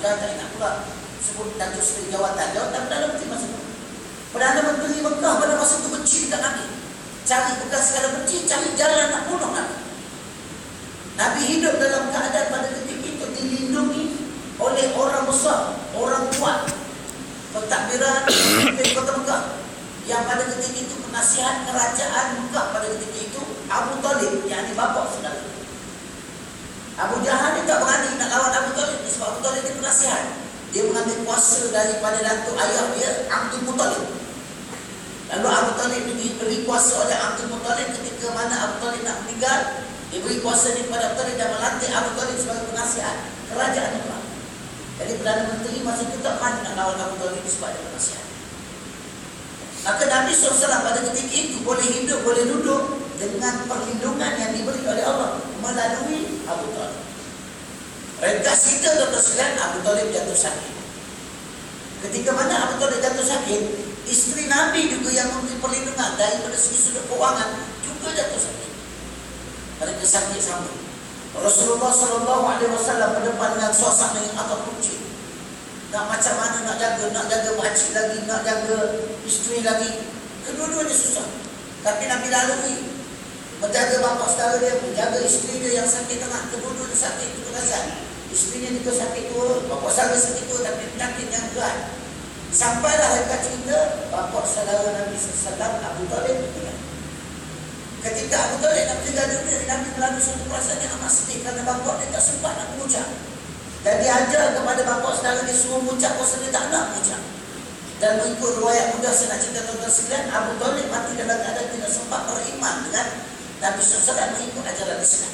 sudah tak ingat pula sebut Datuk Seri Jawatan Perdana Menteri masa itu. Perdana Menteri Mekah pada masa itu benci dekat Nabi. Cari bukan sekadar benci, cari jalan nak bunuh Nabi. Nabi hidup dalam keadaan pada ketika itu dilindungi oleh orang besar, orang kuat, pentadbiran di kota Mekah. Yang pada ketika itu penasihat kerajaan Mekah pada ketika itu Abu Talib, yakni bapa saudara. Abu Jahal ni tak berani nak lawan Abu Talib sebab Abu Talib ni penasihat. Dia mengambil kuasa daripada datuk ayah dia, Abdul Muttalib. Lalu Abu Talib diberi kuasa oleh Abdul Muttalib ketika mana Abu Talib nak meninggal. Diberi kuasa ni kepada Abu Talib dan melantik Abu Talib sebagai penasihat kerajaan Mekah. Jadi Perdana Menteri masa itu tak berani nak lawan Abu Talib sebab dia penasihat. Maka Nabi SAW pada ketika itu boleh hidup, boleh duduk dengan perlindungan yang diberi oleh Allah melalui Abu Talib. Ringkas cerita Tuan-tuan, Abu Talib jatuh sakit. Ketika mana Abu Talib jatuh sakit, isteri Nabi juga yang memberi perlindungan daripada segi sudut kewangan juga jatuh sakit. Mereka sakit sama. Rasulullah SAW berdepan dengan suasana yang agak runcing. Nak macam mana nak jaga makcik lagi, nak jaga isteri lagi. Kedua-duanya susah. Tapi Nabi lalui menjaga bapa saudara dia, menjaga isteri dia yang sakit tengah. Kedua-duanya sakit itu kerasan. Isterinya juga sakit tua, bapa saudara sakit tua tapi penyakit yang berat. Sampailah mereka cerita bapa saudara Nabi SAW Abu Talib meninggal. Ketika Abu Talib nak meninggal dunia, Nabi melalui satu perasaan yang amat sedih kerana bapa dia tak sempat nak mengucap. Dan dia ajar kepada bapa saudara dia suruh mengucap pasal dia tak nak mengucap. Dan mengikut riwayat mudah saya nak cerita tuan-tuan sekalian, Abu Talib mati dalam keadaan tidak sempat beriman dengan Nabi SAW mengikut ajaran Islam.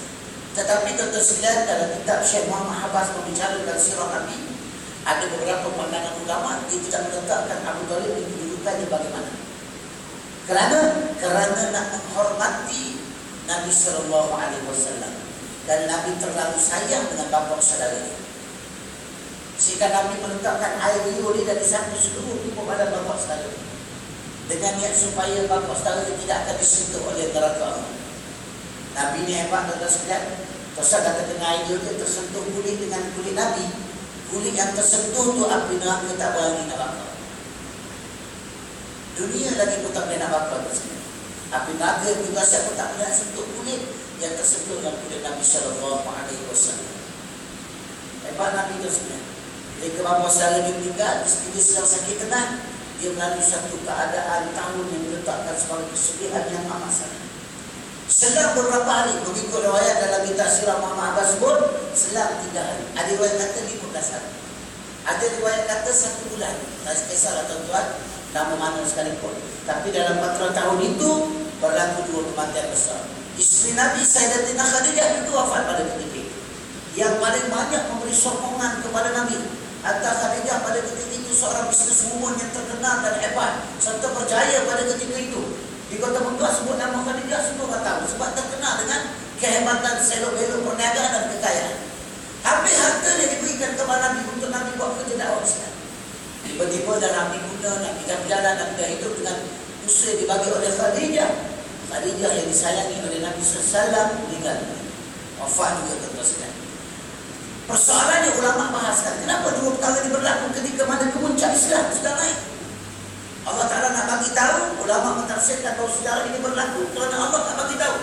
Tetapi tuan-tuan sekalian, dalam kitab Syekh Muhammad Habas membicarakan sirah Nabi, ada beberapa pandangan ulama dia tidak meletakkan Abu Talib di kedudukannya bagaimana. Kerana nak menghormati Nabi SAW dan Nabi terlalu sayang dengan bapa saudara. Sehingga Nabi meletakkan air liur dia dari satu seluruh tubuh badan bapa saudara dengan niat supaya bapa saudara tidak akan disentuh oleh neraka. Nabi ni hebat tuan-tuan sekalian. Pasal kata dengan air liur dia tersentuh kulit dengan kulit Nabi. Kulit yang tersentuh tu api neraka tak berani nak bakar. Dunia lagi pun tak boleh nak bakar. Api neraka juga siapa tak boleh sentuh kulit yang tersentuh dengan kulit Nabi SAW. Hebat Nabi tu sebenarnya. Ketika bapa saudara dia meninggal, isteri dia sedang sakit tenang, dia melalui satu keadaan tahun yang diletakkan sebagai kesedihan yang amat sangat. Selang beberapa hari, mengikut riwayat dalam kitab Sirah Muhammad Abbas sebut, selang 3 hari. Ada riwayat kata 15 hari. Ada riwayat kata 1 bulan. Tak kisahlah tuan-tuan, nama mana sekalipun. Tapi dalam 4 tahun itu, berlaku 2 kematian besar. Isteri Nabi Sayyidatina Khadijah itu wafat pada ketika itu. Yang paling banyak memberi sokongan kepada Nabi. Hatta Khadijah pada ketika itu seorang bisneswoman yang terkenal dan hebat serta berjaya pada ketika itu. Di kota Mekah sebut nama Khadijah semua orang tahu sebab terkenal dengan kehebatan selok-belok perniagaan dan kekayaan. Habis harta dia diberikan kepada Nabi untuk Nabi buat kerja dakwah Islam. Tiba-tiba dalam Nabi guna nak pergi berjalan dan dia hidup dengan usaha dibagi oleh Khadijah. Khadijah yang disayangi oleh Nabi SAW meninggal. Wafat juga tuan-tuan. Persoalannya ulama bahaskan kenapa 2 perkara ini berlaku ketika mana kemuncak Islam sudah naik. Allah Ta'ala nak bagi tahu, ulama mentafsirkan bahawa sejarah ini berlaku kerana Allah tak bagi tahu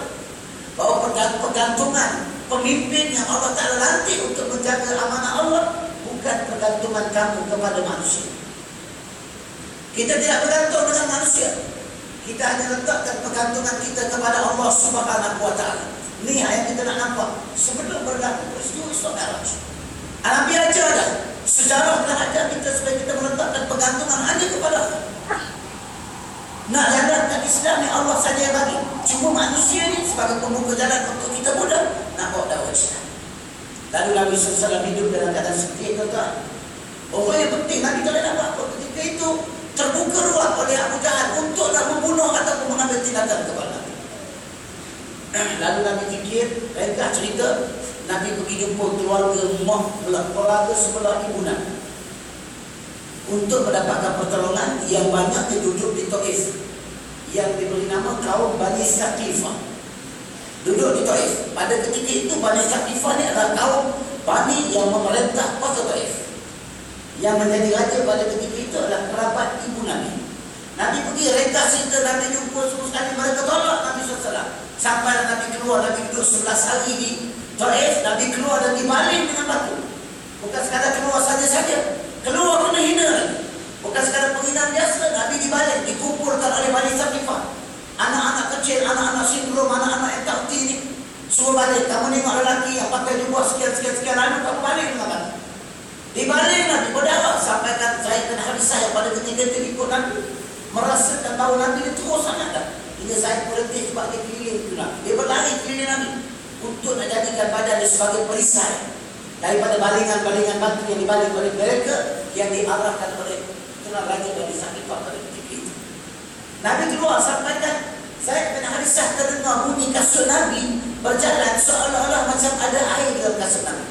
bahawa pergantungan pemimpin yang Allah Ta'ala lantik untuk menjaga amanah Allah bukan pergantungan kamu kepada manusia. Kita tidak bergantung dengan manusia. Kita hanya letakkan pergantungan kita kepada Allah Subhanahu Wa Ta'ala. Ini yang kita nak nampak sebelum berlaku peristiwa Isra Mi'raj. Nabi ajar dah. Sejarah telah ajar kita supaya kita meletakkan pergantungan hanya kepada Allah. Nak jalankan Islam yang Allah saja yang bagi. Cuma manusia ni sebagai pembuka jalan untuk kita mudah nak bawa dakwah Islam. Lalu Nabi SAW hidup dalam keadaan seperti itu, tuan. Orang yang penting Nabi tak nak apa. Ketika itu terbuka ruang oleh Abu Jahal untuk nak membunuh ataupun mengambil tindakan kepada Nabi. Lalu Nabi fikir, ringkas cerita, Nabi pergi jumpa keluarga sebelah ibu Nabi untuk mendapatkan pertolongan yang banyak duduk di Taif yang diberi nama kaum Bani Saqifah. Duduk di Taif. Pada ketika itu Bani Saqifah ni adalah kaum Bani yang memerintah kota Taif. Yang menjadi raja pada ketika itu adalah kerabat ibu Nabi. Nabi pergi reka cerita, Nabi jumpa semua sekali, mereka tolak Nabi SAW. Sampai Nabi keluar, Nabi duduk 11 hari di Taif, Nabi keluar dan dibaling dengan batu. Bukan sekadar keluar saja-saja, keluar kena hina lagi. Bukan sekadar penghinaan biasa, Nabi dibaling, dikumpulkan oleh Bani Saqifah. Anak-anak kecil, anak-anak sindrom, anak-anak yang tak ini, suruh balik. Kamu tengok lelaki yang pakai jubah sekian-sekian lalu, kamu balik dengan batu. Dibalik Nabi berdarah, sampaikan Zaid bin Harithah yang pada ketika itu ikut Nabi, merasakan bahawa Nabi dia terus sangat dah. Hingga Zaid berhenti sebab dia keliling itu Nabi. Dia berlari keliling Nabi untuk nak jadikan badan dia sebagai perisai daripada balingan-balingan batu yang dibaling oleh mereka yang diarahkan oleh tuan raja Bani Saqifah pada ketika itu. Nabi keluar, sampaikan Zaid bin Harithah terdengar bunyi kasut Nabi berjalan seolah-olah macam ada air dalam kasut Nabi.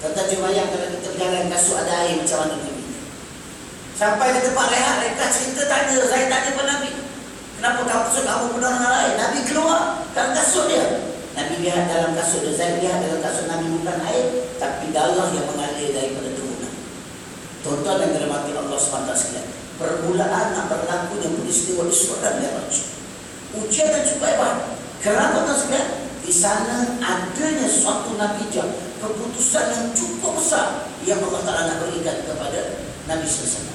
Tentang jemaah kalau kita berjalan kasut ada air macam mana Nabi. Sampai di tempat rehat, mereka cerita tanya, Zaid tanya pada Nabi, kenapa kamu penuh dengan air? Nabi keluar dalam kasut dia. Nabi lihat dalam kasut dia, Zaid lihat dalam kasut Nabi bukan air, tapi darah yang mengalir daripada tubuh Nabi. Tuan-tuan yang dirahmati Allah SWT, permulaan nak berlakunya peristiwa Isra dan Mi'raj. Ujian dan cuba hebat. Kenapa tuan sekalian? Di sana adanya suatu natijah, keputusan yang cukup besar yang Allah Ta'ala nak berikan kepada Nabi SAW.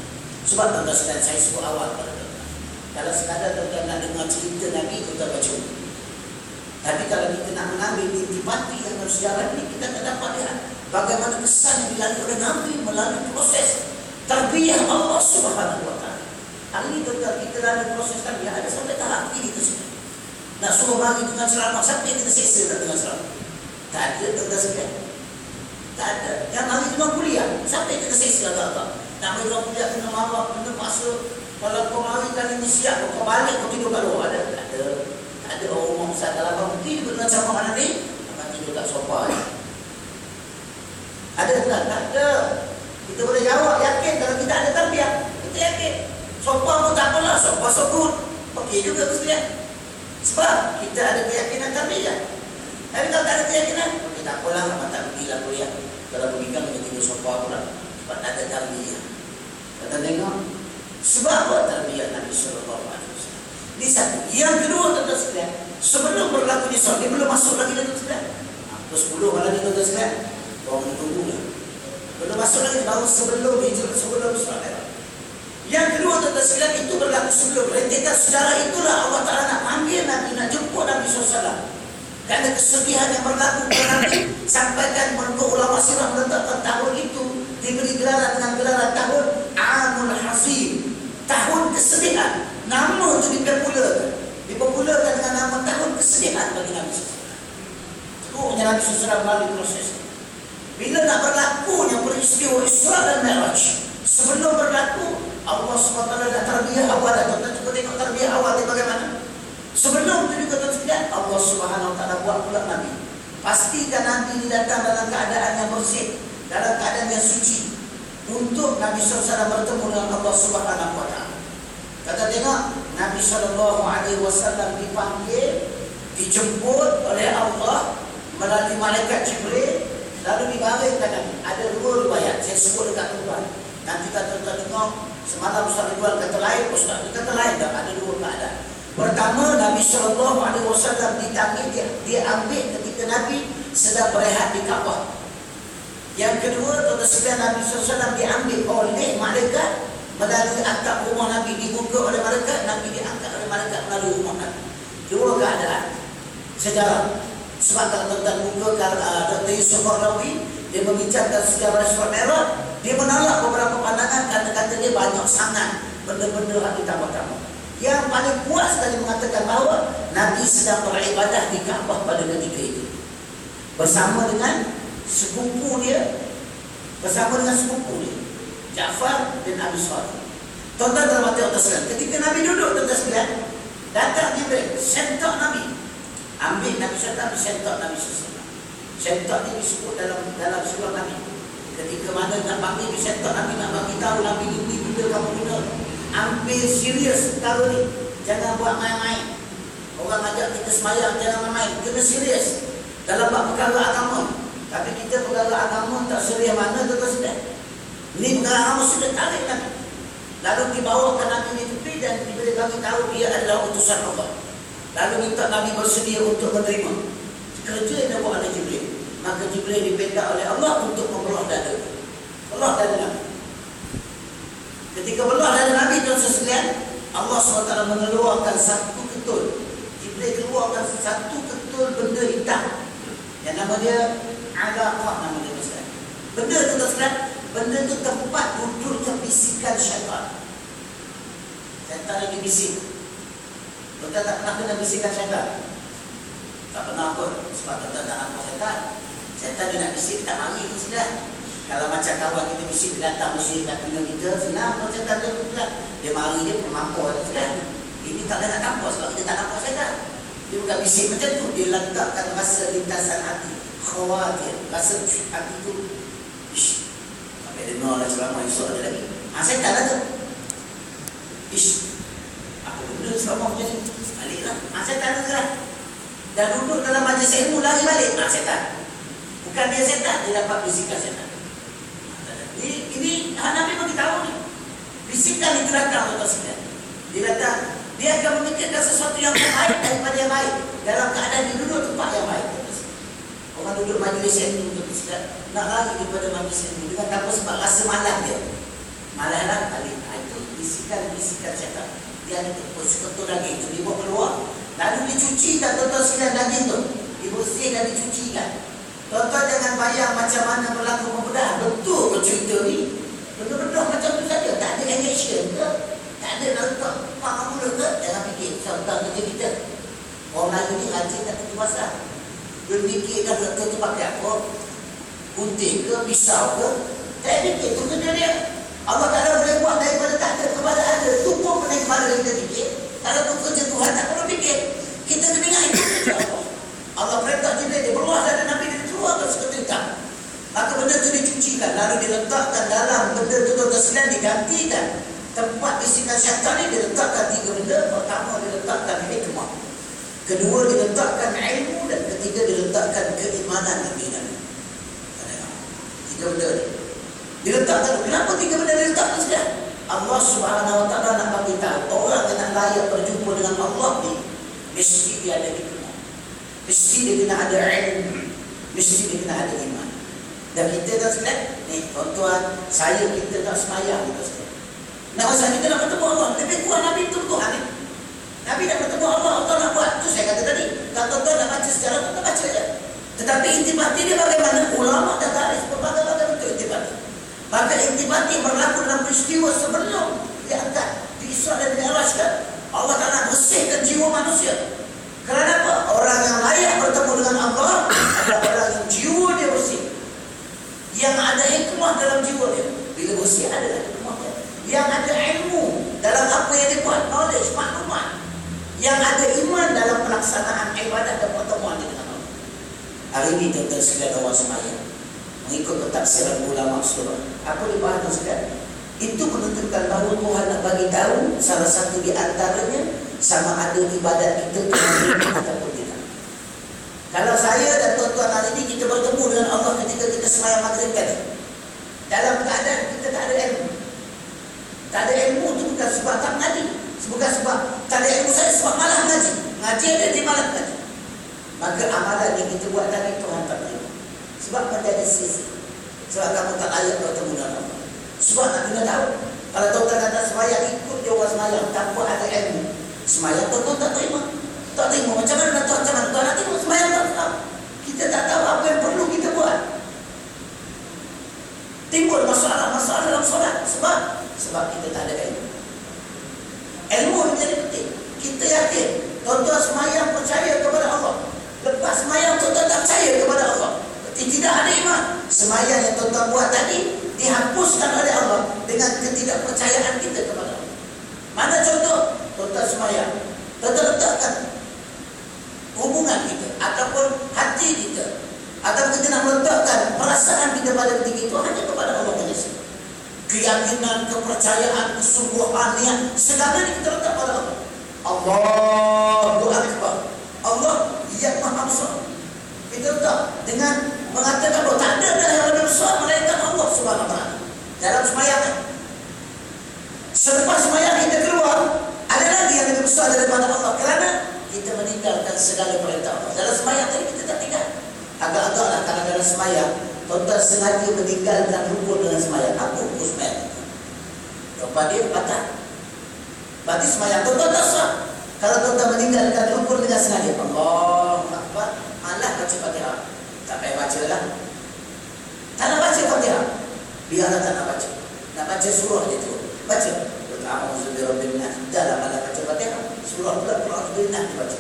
Sebab tuan-tuan sekalian, saya sebut awal pada tuan-tuan, kalau sekadar tuan-tuan nak dengar cerita Nabi, tuan-tuan baca buku. Tapi kalau kita nak mengambil intipati yang harus sejarah ini, kita tak dapat lihat bagaimana kesan yang dilalui oleh Nabi melalui proses tarbiyah Allah Subhanahu Wa Ta'ala. Hari ini tuan-tuan, kita lalui proses tarbiyah ada sampai tahap ini tu semua. Nak suruh bagi dengan ceramah, sampai kita seksa tak dengan ceramah. Tak ada tuan-tuan sekalian. Tak ada. Yang hari tengah kuliah, sampai kita seksa tak. Nak mereka kuliah kena marah, kena paksa. Kalau kau mari kali ni siap, kau balik, kau tidur kat luar. Tak ada. Tak ada orang rumah besar dalam bangki juga dengan ceramah mana ni, akan tidur kat sofa. Ada tak? Tak ada. Kita boleh jawab, yakin kalau kita ada tarbiyah. Kita yakin. Sofa pun tak apalah, sofa sokut. Okey juga sekalian. Sebab kita ada keyakinan tarbiyah. Tapi kalau tak ada keyakinan, okey tak apalah, memang tak pergilah kuliah. Kalau pergi kan kita tidur sofa pula. Sebab tak ada tarbiyah. Kita tengok sebab apa tarbiyah Nabi SAW. Ini satu. Yang kedua tuan-tuan sekalian, sebelum berlaku di soal, dia belum masuk lagi tuan-tuan sekalian. Terus 10 malam ni tuan-tuan sekalian, orang kena tunggu lah. Belum masuk lagi, baru sebelum hijrah, sebelum Isra Mi'raj. Yang kedua tuan-tuan sekalian, itu berlaku sebelum. Rentetan sejarah itulah Allah Ta'ala nak panggil Nabi, nak jemput Nabi SAW. Kerana kesedihan yang berlaku kepada Nabi, sampaikan menurut ulama sirah menetapkan tahun itu diberi gelaran dengan gelaran tahun Amul Hasib, tahun kesedihan. Nama itu dipopularkan dengan nama tahun kesedihan bagi Nabi SAW. Teruknya Nabi SAW melalui proses. Bila nak berlakunya peristiwa Isra dan Mi'raj, sebelum berlaku, Allah SWT dah tarbiyah awal. Tuan-tuan cuba tengok tarbiyah awal dia bagaimana. Sebelum itu juga tuan-tuan, Allah SWT buat pula Nabi. Pastikan Nabi ini datang dalam keadaan yang bersih, dalam keadaan yang suci, untuk Nabi SAW bertemu dengan Allah SWT. Kata tengok, Nabi SAW dipanggil, dijemput oleh Allah melalui malaikat Jibril, lalu dibaringkan Nabi. Ada dua riwayat, saya sebut dekat tuan. Nanti kata tuan tengok, semalam Ustaz Ridwan kata lain, Ustaz kata lain, tak ada dua keadaan. Pertama, Nabi SAW diambil ketika Nabi sedang berehat di Kaabah. Yang kedua, tuan-tuan sekalian, Nabi SAW diambil oleh malaikat melalui atap rumah Nabi, dibuka oleh malaikat, Nabi diangkat oleh malaikat melalui rumah Nabi. Dua keadaan sejarah. Sebab kalau tuan-tuan buka Dr. Yusuf Qardawi, dia membincangkan sejarah Isra Mi'raj, dia menolak beberapa pandangan kerana kata dia banyak sangat benda-benda yang ditambah-tambah. Yang paling puas sekali mengatakan bahawa Nabi sedang beribadah di Kaabah pada ketika itu bersama dengan sepupu dia, Ja'far bin Abi Thalib. Tuan-tuan terhormat Allah sekalian, ketika Nabi duduk tuan-tuan sekalian, datang Jibril, sentak Nabi, ambil Nabi SAW, sentak Nabi SAW. Sentak ni disebut dalam surah Nabi. Ketika mana nak panggil sentak Nabi, nak bagi tahu Nabi ini bila kamu guna. Ambil serius perkara ni, jangan buat main-main. Orang ajak kita semayang, jangan main-main, kena serius dalam perkara agama. Tapi kita perkara agama tak serius mana tuan-tuan sekalian. Ini pengalaman sudah tarik Nabi. Lalu dibawakan Nabi Jibril dan diberi kami tahu dia adalah utusan Allah. Lalu minta Nabi bersedia untuk menerima. Kerja yang dibuat oleh Jibril. Maka Jibril diperintah oleh Allah untuk membelah dada. Belah dada Nabi. Ketika belah dada Nabi dan sekalian, Allah SWT mengeluarkan satu ketul. Jibril keluarkan satu ketul benda hitam. Yang nama dia Alaqah, nama dia Ustaz. Benda itu sekalian, benda itu tempat duduknya bisikan syaitan. Syaitan lagi bisik. Betul tak pernah kena bisikan syaitan? Tak pernah pun. Sebab tak nampak syaitan. Syaitan dia nak bisik, tak mari ni sudah. Kalau macam kawan kita bisik, dia datang bisik nak kena kita, senang kalau syaitan dia pula. Dia mari dia pemampau sudah. Ini tak ada nak nampak sebab kita tak nampak syaitan. Dia bukan bisik macam tu. Dia letakkan rasa lintasan hati. Khawatir. Rasa hati tu. Ish. Sampai dia dengar lah ceramah esok ada lagi. Syaitan lah tu. Ish. Apa benda ceramah macam ni? Baliklah. Syaitan tu lah. Dah duduk dalam majlis ilmu lari balik. Syaitan. Bukan dia setan, dia dapat bisikan setan. Ini Nabi beritahu ni. Bisikan itu datang untuk setan. Dia datang, dia akan memikirkan sesuatu yang baik daripada yang baik dalam keadaan dia duduk tempat yang baik. Orang duduk majlis ilmu untuk setan, nak lari daripada majlis ilmu dengan tanpa sebab rasa malas dia. Malas lah balik. Itu bisikan setan. Dia ada seketul lagi itu dia buat keluar. Lalu dicuci dan tuan-tuan sekalian daging tu. Dibersih dan dicucikan. Tuan-tuan jangan bayang macam mana berlaku membedah. Betul ke cerita ni? Betul-betul macam tu saja. Tak ada action ke? Tak ada nak letak paham mula ke? Jangan fikir. Contoh kerja kita. Orang Melayu ni rajin tak kerja pasal. Dia fikirkan letak tu pakai apa? Gunting ke? Pisau ke? Tak fikir. Itu kerja dia. Allah Ta'ala boleh buat daripada tak ada kepada ada. Itu pun pernah kepada kita fikir. Kalau tu kerja Tuhan tak perlu fikir. Kita kena ingat itu kerja Allah. Allah perintah Jibril dia berluah dari Nabi dia keluarkan seketika. Maka benda itu dicucikan lalu diletakkan dalam benda itu terselain digantikan. Tempat bisikan syaitan ini diletakkan 3 benda. Pertama diletakkan hikmah. Kedua diletakkan ilmu dan ketiga diletakkan keimanan Nabi Nabi. 3 benda ni. Diletakkan. Kenapa 3 benda diletakkan sudah? Allah Subhanahu Wa Taala nak bagi tahu orang yang nak layak berjumpa dengan Allah ni mesti dia ada hikmah. Mesti dia kena ada ilmu. Mesti dia kena ada iman. Dan kita dah sekalian, ni tuan-tuan, kita tak semayang kita sekalian. Nak masa kita nak bertemu Allah, lebih kurang Nabi tu Tuhan ni. Nabi nak bertemu Allah, Allah nak buat. Itu saya kata tadi. Kalau tuan-tuan nak baca sejarah, tuan-tuan baca je. Tetapi intibati dia bagaimana? Ulama dah garis berbagai-bagai bentuk intibati. Maka intibati berlaku dalam peristiwa sebelum diangkat di Isra dan Mi'raj kan. Allah tak nak bersihkan jiwa manusia. Kerana apa? Orang yang layak bertemu dengan Allah adalah orang yang jiwa dia bersih. Yang ada hikmah dalam jiwa dia. Bila bersih ada hikmah dia. Yang ada ilmu dalam apa yang dia buat. Knowledge, maklumat. Yang ada iman dalam pelaksanaan ibadat dan pertemuan dengan Allah. Hari ini tuan-tuan sekalian awal semayang. Mengikut pentafsiran ulama surah. Apa dibahas sekalian? Itu menunjukkan bahawa Tuhan nak bagi tahu salah satu di antaranya sama ada ibadat kita ataupun tidak. Kalau saya dan tuan-tuan hari ini kita bertemu dengan Allah ketika kita sembahyang maghrib tadi, dalam keadaan kita tak ada ilmu. Tak ada ilmu itu bukan sebab tak mengaji. Bukan sebab tak ada ilmu saya, sebab malah mengaji. Ngaji ada di malah mengaji. Maka amalan yang kita buat tadi Tuhan tak terima. Sebab menjadi sisi. Sebab kamu tak layak bertemu dengan Allah. Sebab nak kena tahu. Kalau tuan-tuan kata sembahyang ikut dia orang sembahyang tanpa ada ilmu, sembahyang tuan-tuan tak terima. Tak terima. Macam mana nak tahu? Macam mana tuan nak terima sembahyang tak tahu. Kita tak tahu apa yang perlu kita buat. Timbul masalah dalam solat. Sebab kita tak ada ilmu. Ilmu menjadi penting. Kita yakin tuan-tuan sembahyang percaya kepada Allah. Lepas sembahyang tuan-tuan tak percaya kepada Allah. Tidak ada iman. Sembahyang yang tuan-tuan buat tadi dihapuskan oleh Allah dengan ketidakpercayaan kita kepada Allah. Mana contoh? Tuan-tuan sembahyang, tuan-tuan letakkan hubungan kita ataupun hati kita, ataupun kita nak meletakkan perasaan kita pada ketika itu hanya kepada Allah saja. Keyakinan, kepercayaan, kesungguhan, niat, segalanya kita letak pada Allah. Allahu Akbar. Allah yang Maha Besar. Kita letak dengan mengatakan bahawa tak ada yang lebih besar melainkan Allah Subhanahu Wa Taala. Dalam tuan-tuan sengaja meninggalkan rukun dengan semayang, apa hukum semayang? Lepas dia batal. Berarti semayang tuan-tuan tak sah. Kalau tuan-tuan meninggalkan rukun dengan sengaja, Allah Akbar, malah baca Fatihah. Tak payah baca lah. Tak nak baca Fatihah, biarlah tak nak baca. Nak baca surah je tu, baca. A'udzubillahi dalam malah baca Fatihah. Surah pula A'udzubillahi baca.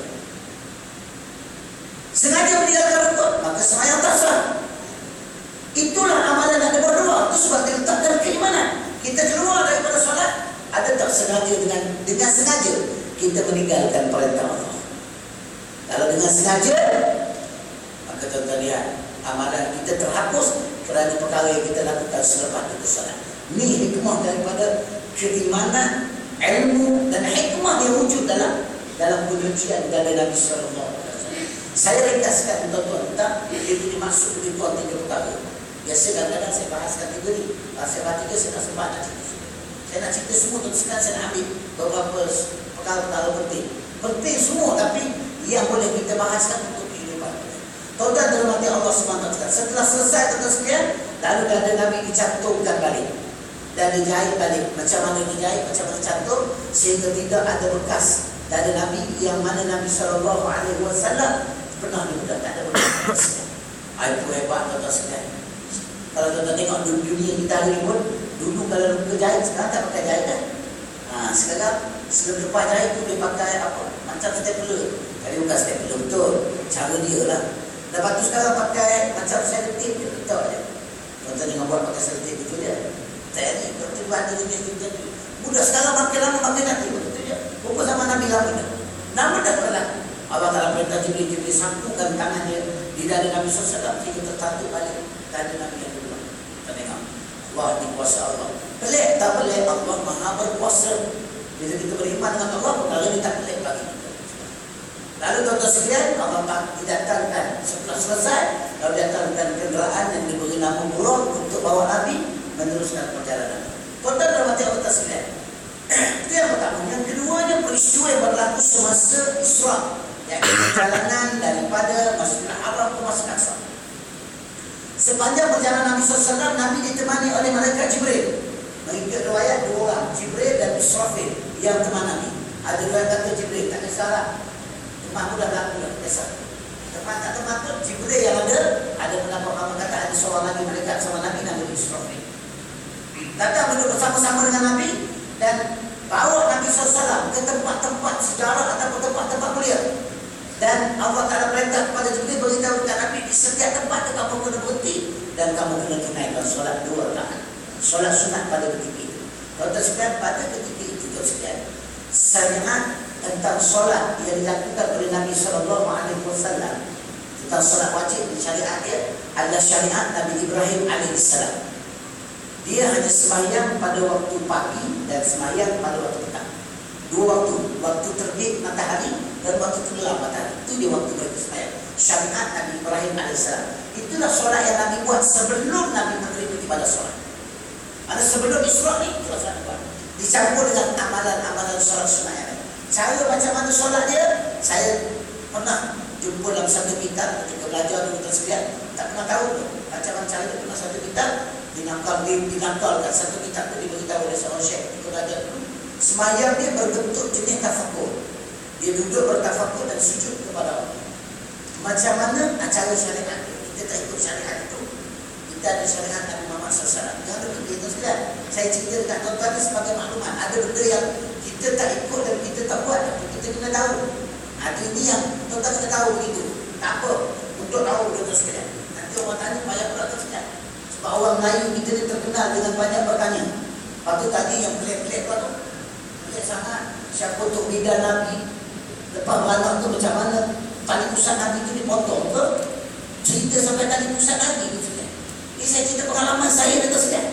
Sengaja meninggalkan rukun, maka semayang tak sah. Itulah amalan yang ada dua. Itu sebab diletakkan keimanan. Kita keluar daripada solat, ada tak sengaja dengan sengaja kita meninggalkan perintah Allah. Kalau dengan sengaja, maka tuan-tuan lihat, amalan kita terhapus kerana perkara yang kita lakukan selepas itu solat. Ini hikmah daripada keimanan, ilmu dan hikmah yang wujud dalam pengujian dari Nabi Sallallahu Alaihi Wasallam. Saya ringkaskan tuan-tuan, tak itu dimaksud di tuan 3 perkara. Biasa kadang-kadang saya bahas kategori, saya bahas 3, saya tak sempat nak cerita. Saya nak cerita semua, tentu sekarang saya nak ambil beberapa perkara-perkara penting. Penting semua, tapi yang boleh kita bahaskan untuk kehidupan kita. Tuan-tuan dalam hati Allah SWT, setelah selesai tuan-tuan sekalian, lalu dada Nabi dicantumkan balik dan dijahit balik. Macam mana dijahit, macam mana cantum, sehingga tidak ada bekas dada Nabi yang mana Nabi SAW pernah dibudak, tak ada bekas. Itu hebat tuan-tuan sekalian. Kalau tuan-tuan tengok dunia kita hari pun, dulu kalau luka jahit, sekarang tak pakai jahit kan? Sekarang lepas jahit tu dia pakai apa? Macam stapler. Tadi bukan stapler, betul. Cara dia lah. Lepas tu sekarang pakai macam selotip je, betul je. Tuan-tuan jangan buat pakai selotip, betul je. Saya ni, betul ada jenis macam tu. Budak sekarang makin lama makin nanti, betul je. Rupa sama Nabi lama dah. Nama dah berlaku. Allah Ta'ala perintah Jibril sambungkan tangan dia di dada Nabi SAW, sehingga tertatuk balik dada Nabi yang kedua. Kita tengok, Allah di kuasa Allah. Pelik tak pelik, Allah Maha berkuasa. Bila kita beriman dengan Allah, perkara ini tak pelik bagi kita. Lalu tuan-tuan sekalian, Allah datangkan setelah selesai, lalu datangkan kenderaan yang diberi nama Buraq untuk bawa Nabi meneruskan perjalanan. Tuan-tuan dalam hati Allah sekalian, itu yang pertama. Yang keduanya, peristiwa yang berlaku semasa Isra, iaitu perjalanan daripada Masjidil Haram ke Masjid Aqsa. Sepanjang perjalanan Nabi SAW, Nabi ditemani oleh malaikat Jibril. Mengikut riwayat 2 orang, Jibril dan Israfil yang teman Nabi. Ada riwayat kata Jibril, tak kisahlah. Teman mudah berlaku dah, kisah. Teman tak teman tu, Jibril yang ada pendapat orang kata ada seorang lagi malaikat sama Nabi, Nabi Israfil. Datang duduk bersama-sama dengan Nabi dan bawa Nabi SAW ke tempat-tempat sejarah ataupun tempat-tempat mulia. Dan Allah Ta'ala perintah kepada Jibril beritahu kepada Nabi, di setiap tempat kamu kena berhenti dan kamu kena tunaikan solat 2 rakaat. Solat sunat pada ketika itu. Tuan-tuan sekalian, pada ketika itu tuan sekalian, syariat tentang solat yang dilakukan oleh Nabi SAW tentang solat wajib di syariat dia adalah syariat Nabi Ibrahim AS. Dia hanya sembahyang pada waktu pagi dan sembahyang pada waktu petang. 2 waktu, waktu terbit matahari dan waktu tenggelam matahari. Itu dia waktu mereka sembahyang. Syariat Nabi Ibrahim AS. Itulah solat yang Nabi buat sebelum Nabi menerima ibadah solat. Ada sebelum Isra ni, itulah solat buat. Dicampur dengan amalan-amalan solat sunat yang lain. Cara macam mana solat dia, saya pernah jumpa dalam satu kitab ketika belajar dulu sekalian. Tak pernah tahu macam mana cara dia. Pernah satu kitab dinakalkan satu kitab itu diberitahu oleh seorang syekh ketika belajar dulu. Semayang dia berbentuk jenis tafakur. Dia duduk bertafakur dan sujud kepada Allah. Macam mana acara syariat? Kita tak ikut syariat itu. Kita ada syariat Nabi Muhammad SAW. Yang ada benda itu sekalian. Saya cerita dekat tuan-tuan ni sebagai maklumat. Ada benda yang kita tak ikut dan kita tak buat. Kita kena tahu. Ada ini yang tuan-tuan kena tahu begitu. Tak apa. Untuk tahu benda sekalian. Nanti orang tanya banyak pula tu sekalian. Sebab orang Melayu kita ni terkenal dengan banyak bertanya. Lepas tu tadi yang pelik-pelik pula tu. Pelik sangat. Siapa untuk bidan Nabi? Lepas beranak tu macam mana? Tali pusat Nabi tu dipotong ke? Cerita sampai tali pusat Nabi tu sekalian. Ini saya cerita pengalaman saya tu sekalian.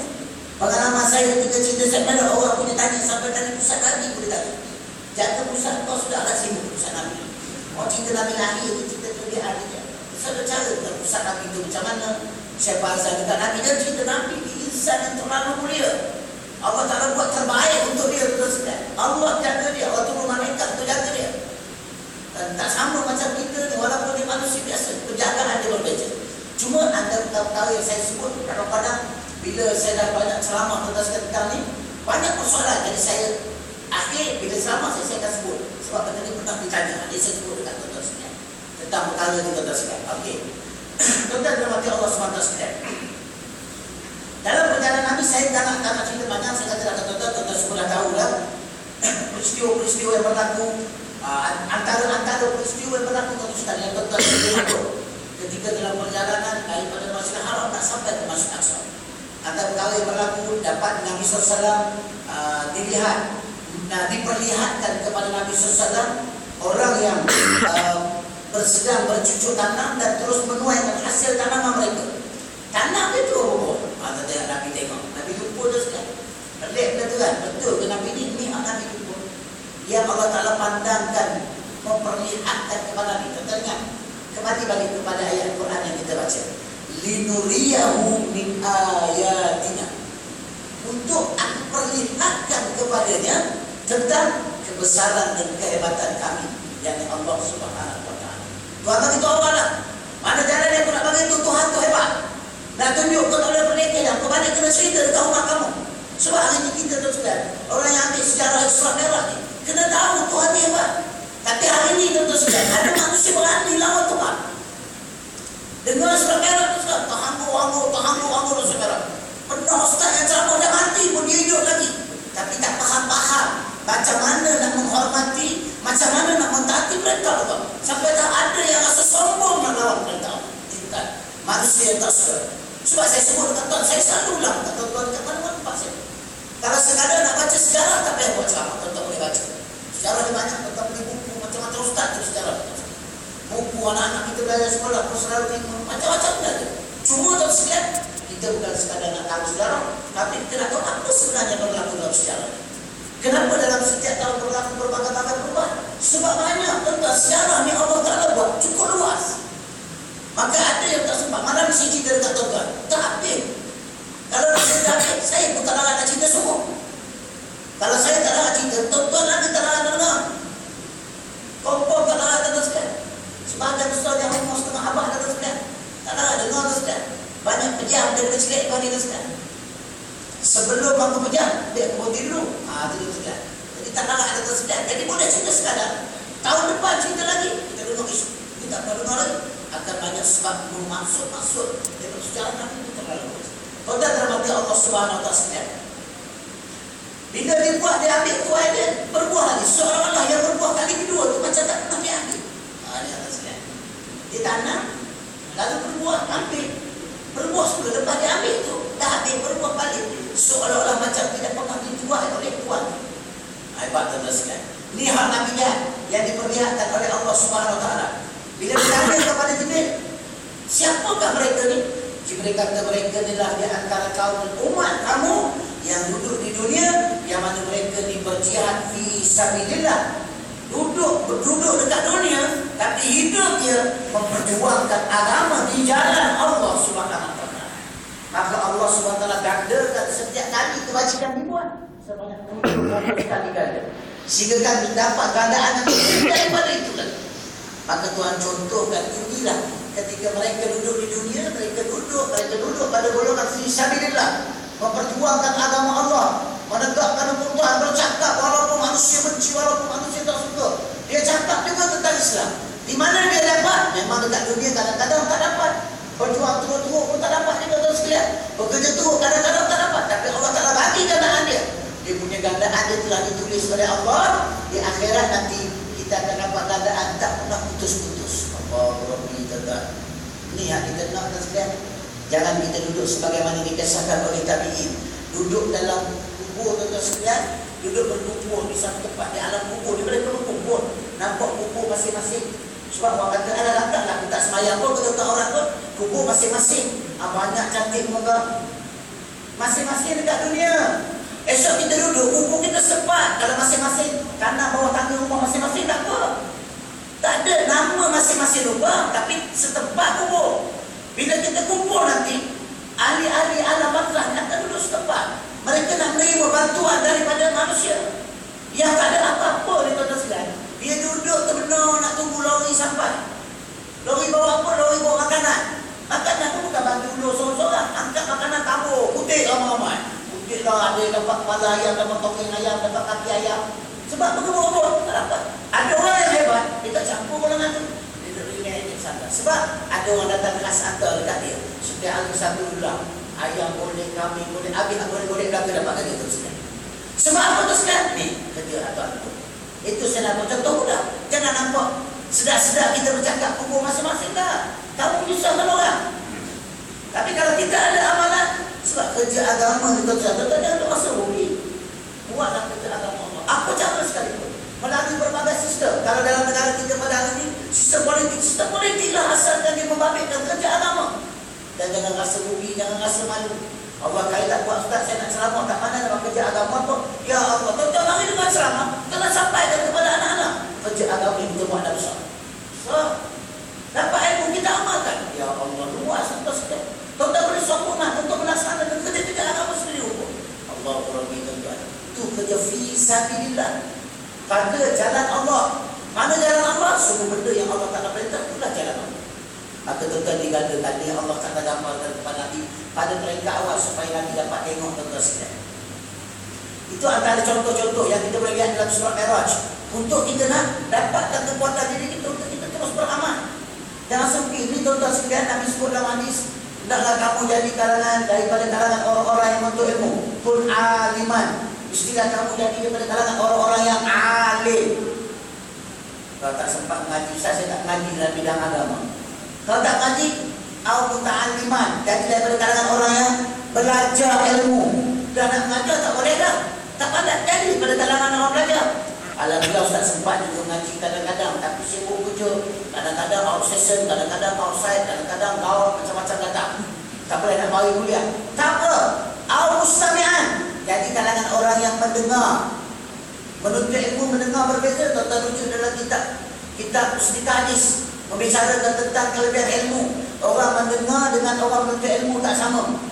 Pengalaman saya ketika cerita sampai ada orang punya tanya sampai tali pusat Nabi boleh tanya. Jaga pusat kau sudah ada sini pusat Nabi. Oh cerita Nabi lahir tu cerita tu dia ada je. Ada cara tentang pusat Nabi tu macam mana? Siapa asal dekat Nabi dan cerita Nabi di insan yang terlalu mulia. Allah Ta'ala buat terbaik untuk dia terus sekalian. Allah jaga dia, Allah turun malaikat untuk jaga dia. Dan tak sama macam kita ni, walaupun dia manusia biasa, penjagaan dia berbeza. Cuma ada perkara yang saya sebut kadang-kadang bila saya dah banyak ceramah tentang ni, banyak persoalan. Jadi saya akhir bila ceramah saya akan sebut. Sebab benda ni pernah ditanya. Jadi saya sebut dekat tuan-tuan sekalian tentang perkara ni tuan-tuan sekalian. Okey. Tuan-tuan dirahmati Allah SWT. Dalam perjalanan Nabi, saya tak nak cerita banyak. Saya kata dah tuan-tuan semua dah tahu lah peristiwa-peristiwa yang berlaku, antara peristiwa yang berlaku tuan-tuan sekalian, tuan-tuan sekalian, ketika dalam perjalanan daripada Masjidil Haram tak sampai ke Masjid Aqsa. Antara perkara yang berlaku dapat Nabi SAW diperlihatkan kepada Nabi SAW orang yang sedang bercucuk tanam dan terus menuai hasil tanaman mereka. Tanam itu Nabi tengok, Nabi jumpa tu sekali. Pelik betul kan? Betul ke Nabi ni Nabi jumpa yang Allah Ta'ala pandangkan, memperlihatkan kepada Nabi. Tuan-tuan ingat, kembali balik kepada ayat Quran yang kita baca, linuriyahu min ayatina, untuk aku perlihatkan kepadanya tentang kebesaran dan kehebatan kami, yakni Allah Subhanahu wa Ta'ala. Tuhan itu awalah. Mana jalan yang aku nak bagi itu, Tuhan tu hebat. Nak tunjuk kau tak boleh pernikahan, kau balik kena cerita dekat rumah kamu. Sebab hari ini kita tu sekalian, orang yang ambil sejarah Islam merah ni, kena tahu Tuhan ni hebat. Tapi hari ini tuan-tuan sekalian, ada manusia berani lawan Tuhan. Dengar surat merah tu sekalian, tahanggur surat merah. Pernah ustaz yang ceramah dah mati pun dia hidup lagi. Tapi tak faham macam mana nak menghormati, macam mana nak mentaati perintah Allah. Sampai tak ada yang rasa sombong nak lawan perintah Allah. Bukan manusia yang tak suka. Sebab saya sebut dekat tuan, saya selalu ulang dekat tuan-tuan dekat mana-mana tempat saya. Kalau sekadar nak baca sejarah, tak payah buat ceramah, tuan-tuan boleh baca. Sejarah ni banyak, tuan-tuan beli buku macam-macam ustaz tu sejarah. Buku anak-anak kita belajar sekolah, perseraut ilmu, macam-macam belajar. Cuma tuan sekalian, kita bukan sekadar nak tahu sejarah, tapi kita nak tahu apa sebenarnya berlaku dalam sejarah. Kenapa dalam setiap tahun berlaku berbagai-bagai perubahan? Sebab banyak tuan-tuan, sejarah ni Allah Ta'ala buat cukup luas. Maka ada yang tak sempat. Malam saya cerita dekat tuan-tuan, tak habis. Kalau saya tak habis, saya pun tak nak cerita semua. Kalau saya tak nak cerita, tuan-tuan lagi tak nak dengar. Kompon tak nak dengar sekalian. Sebagian besar yang umur setengah abad datang sekalian, tak nak dengar sekalian. Banyak pejam dan kecil kau ni sekalian. Sebelum bangun pejam, dia kebun dulu. Tidur sekalian. Jadi tak nak datang sekalian. Jadi boleh cerita sekadar. Tahun depan cerita lagi. Kita dengar isu. Kita tak dengar lagi. Akan banyak sebab maksud daripada sejarah Nabi itu terlalu luas. Tuan-tuan dirahmati Allah Subhanahu wa Ta'ala sekalian. Bila dibuat, dia ambil tuai dia, berbuah lagi. Seolah-olah yang berbuah kali kedua tu macam tak pernah diambil. Ini atas sekalian. Dia tanam, lalu berbuah, ambil. Berbuah sebelum lepas dia ambil tu, dah ambil berbuah balik. Seolah-olah macam tidak pernah dituai oleh tuan. Hebat tuan-tuan sekalian. Ini hal Nabi yang diperlihatkan oleh Allah Subhanahu wa Ta'ala. Bila ditanya kepada Jibril, siapakah mereka ni? Jibril kata mereka ni lah di antara kaum dan umat kamu yang duduk di dunia, yang mana mereka ni berjihad fi sabilillah. Duduk dekat dunia, tapi hidup dia memperjuangkan agama di jalan Allah Subhanahu wa Ta'ala. Maka Allah Subhanahu wa Ta'ala gandakan setiap kali kebajikan dibuat sebanyak 70 kali ganda. Sehingga kami dapat gandaan yang lebih daripada itu lagi. Maka Tuhan contohkan inilah ketika mereka duduk di dunia, mereka duduk pada golongan fi sabilillah, memperjuangkan agama Allah, menegakkan hukum Tuhan, bercakap walaupun manusia benci, walaupun manusia tak suka. Dia cakap juga tentang Islam. Di mana dia dapat? Memang dekat dunia kadang-kadang tak dapat. Berjuang teruk-teruk pun tak dapat juga tuan sekalian. Bekerja teruk kadang-kadang tak dapat. Tapi Allah Ta'ala bagi gandaan dia. Dia punya gandaan dia telah ditulis oleh Allah. Di akhirat nanti kita akan dapat gandaan tak pernah putus-putus. Allah Rabbi Ta'ala. Ini yang kita nak tuan sekalian. Jangan kita duduk sebagaimana dikisahkan oleh tabi'in. Duduk dalam kubur tuan sekalian. Duduk berkumpul di satu tempat di alam kubur. Dia boleh berkumpul. Nampak kubur masing-masing. Sebab orang kata, alah taklah kita semayang pun, kita tak orang pun, kubur masing-masing. Banyak cantik muka. Masing-masing dekat dunia. Esok kita duduk, kubur kita sepat. Kalau masing-masing, kanan bawah tangga rumah masing-masing, tak apa. Tak ada nama masing-masing rumah, tapi setempat kubur. Bila kita kumpul nanti, ahli-ahli alam barzakh akan duduk setempat. Mereka nak menerima bantuan daripada manusia yang tak ada apa-apa di tuan-tuan sekalian. Dia duduk terbenam nak tunggu lori sampai. Lori bawa apa? Lori bawa makanan. Makanan pun bukan bagi dulu seorang-seorang. Angkat makanan tabur, kutip ramai-ramai. Kutip lah, ada dapat kepala ayam, dapat topping ayam, dapat kaki ayam. Sebab berburu-buru, tak dapat. Ada orang yang hebat, dia tak campur golongan tu. Dia tak relax santai. Sebab ada orang datang kelas anda dekat dia. Setiap hari satu ulang. Ayam boleh, kambing boleh, habis tak boleh belaka dapat kerja tu sekian. Sebab apa tu sekian? Ni, kerja atau apa. Itu saya nak contoh mudah. Jangan nampak sedap-sedap kita bercakap pukul masing-masing dah. Kamu menyusahkan orang. Tapi kalau kita ada amalan, sebab kerja agama kita tak ada masa rugi. Buatlah kerja agama Allah. Apa cara sekalipun. Melalui berbagai sistem. Kalau dalam negara kita pada hari ini, sistem politik lah asalkan dia membabitkan kerja agama. Dan jangan rasa rugi, jangan rasa malu. Allah kali tak buat ustaz, saya nak ceramah tak mana dalam kerja agama tu. Ya Allah, tuan-tuan mari dengan ceramah, telah sampaikan kepada anak-anak. Kerja agama ini kita buat dah besar. So, dapat ilmu kita amalkan. Ya Allah, luas untuk sekali. Tuan-tuan boleh sempurna untuk melaksanakan kerja-kerja agama sendiri hukum. Allah Rabbi tuan-tuan. Itu kerja fi sabilillah. Pada jalan Allah. Mana jalan Allah? Semua benda yang Allah tak perintah, itulah jalan Allah. Maka tuan-tuan diganda tadi Allah kata gambarkan kepada Nabi pada peringkat awal supaya Nabi dapat tengok tuan-tuan sekalian. Itu antara contoh-contoh yang kita boleh lihat dalam surah Mi'raj. Untuk kita nak dapatkan kekuatan diri kita untuk kita terus beramal. Jangan sempit. Ini tuan-tuan sekalian Nabi sebut dalam hadis, hendaklah kamu jadi kalangan daripada kalangan orang-orang yang menuntut ilmu. Kun aliman. Mestilah kamu jadi daripada kalangan orang-orang yang alim. Kalau tak sempat mengaji, saya tak mengaji dalam bidang agama. Kalau tak ngaji, au muta'alliman, jadi daripada kalangan orang yang belajar ilmu. Dan nak mengajar tak boleh dah. Tak pandai jadi daripada kalangan orang belajar. Alhamdulillah Ustaz sempat juga mengaji kadang-kadang, tapi sibuk kerja. Kadang-kadang out session, kadang-kadang outside, kadang-kadang gaul, macam-macam datang. Tak boleh nak mari kuliah. Tak apa. Au mustami'an, jadi kalangan orang yang mendengar. Menuntut ilmu mendengar berbeza. Tuan-tuan rujuk dalam kitab Mustika Hadis membicarakan tentang kelebihan ilmu. Orang mendengar dengan orang menuntut ilmu tak sama.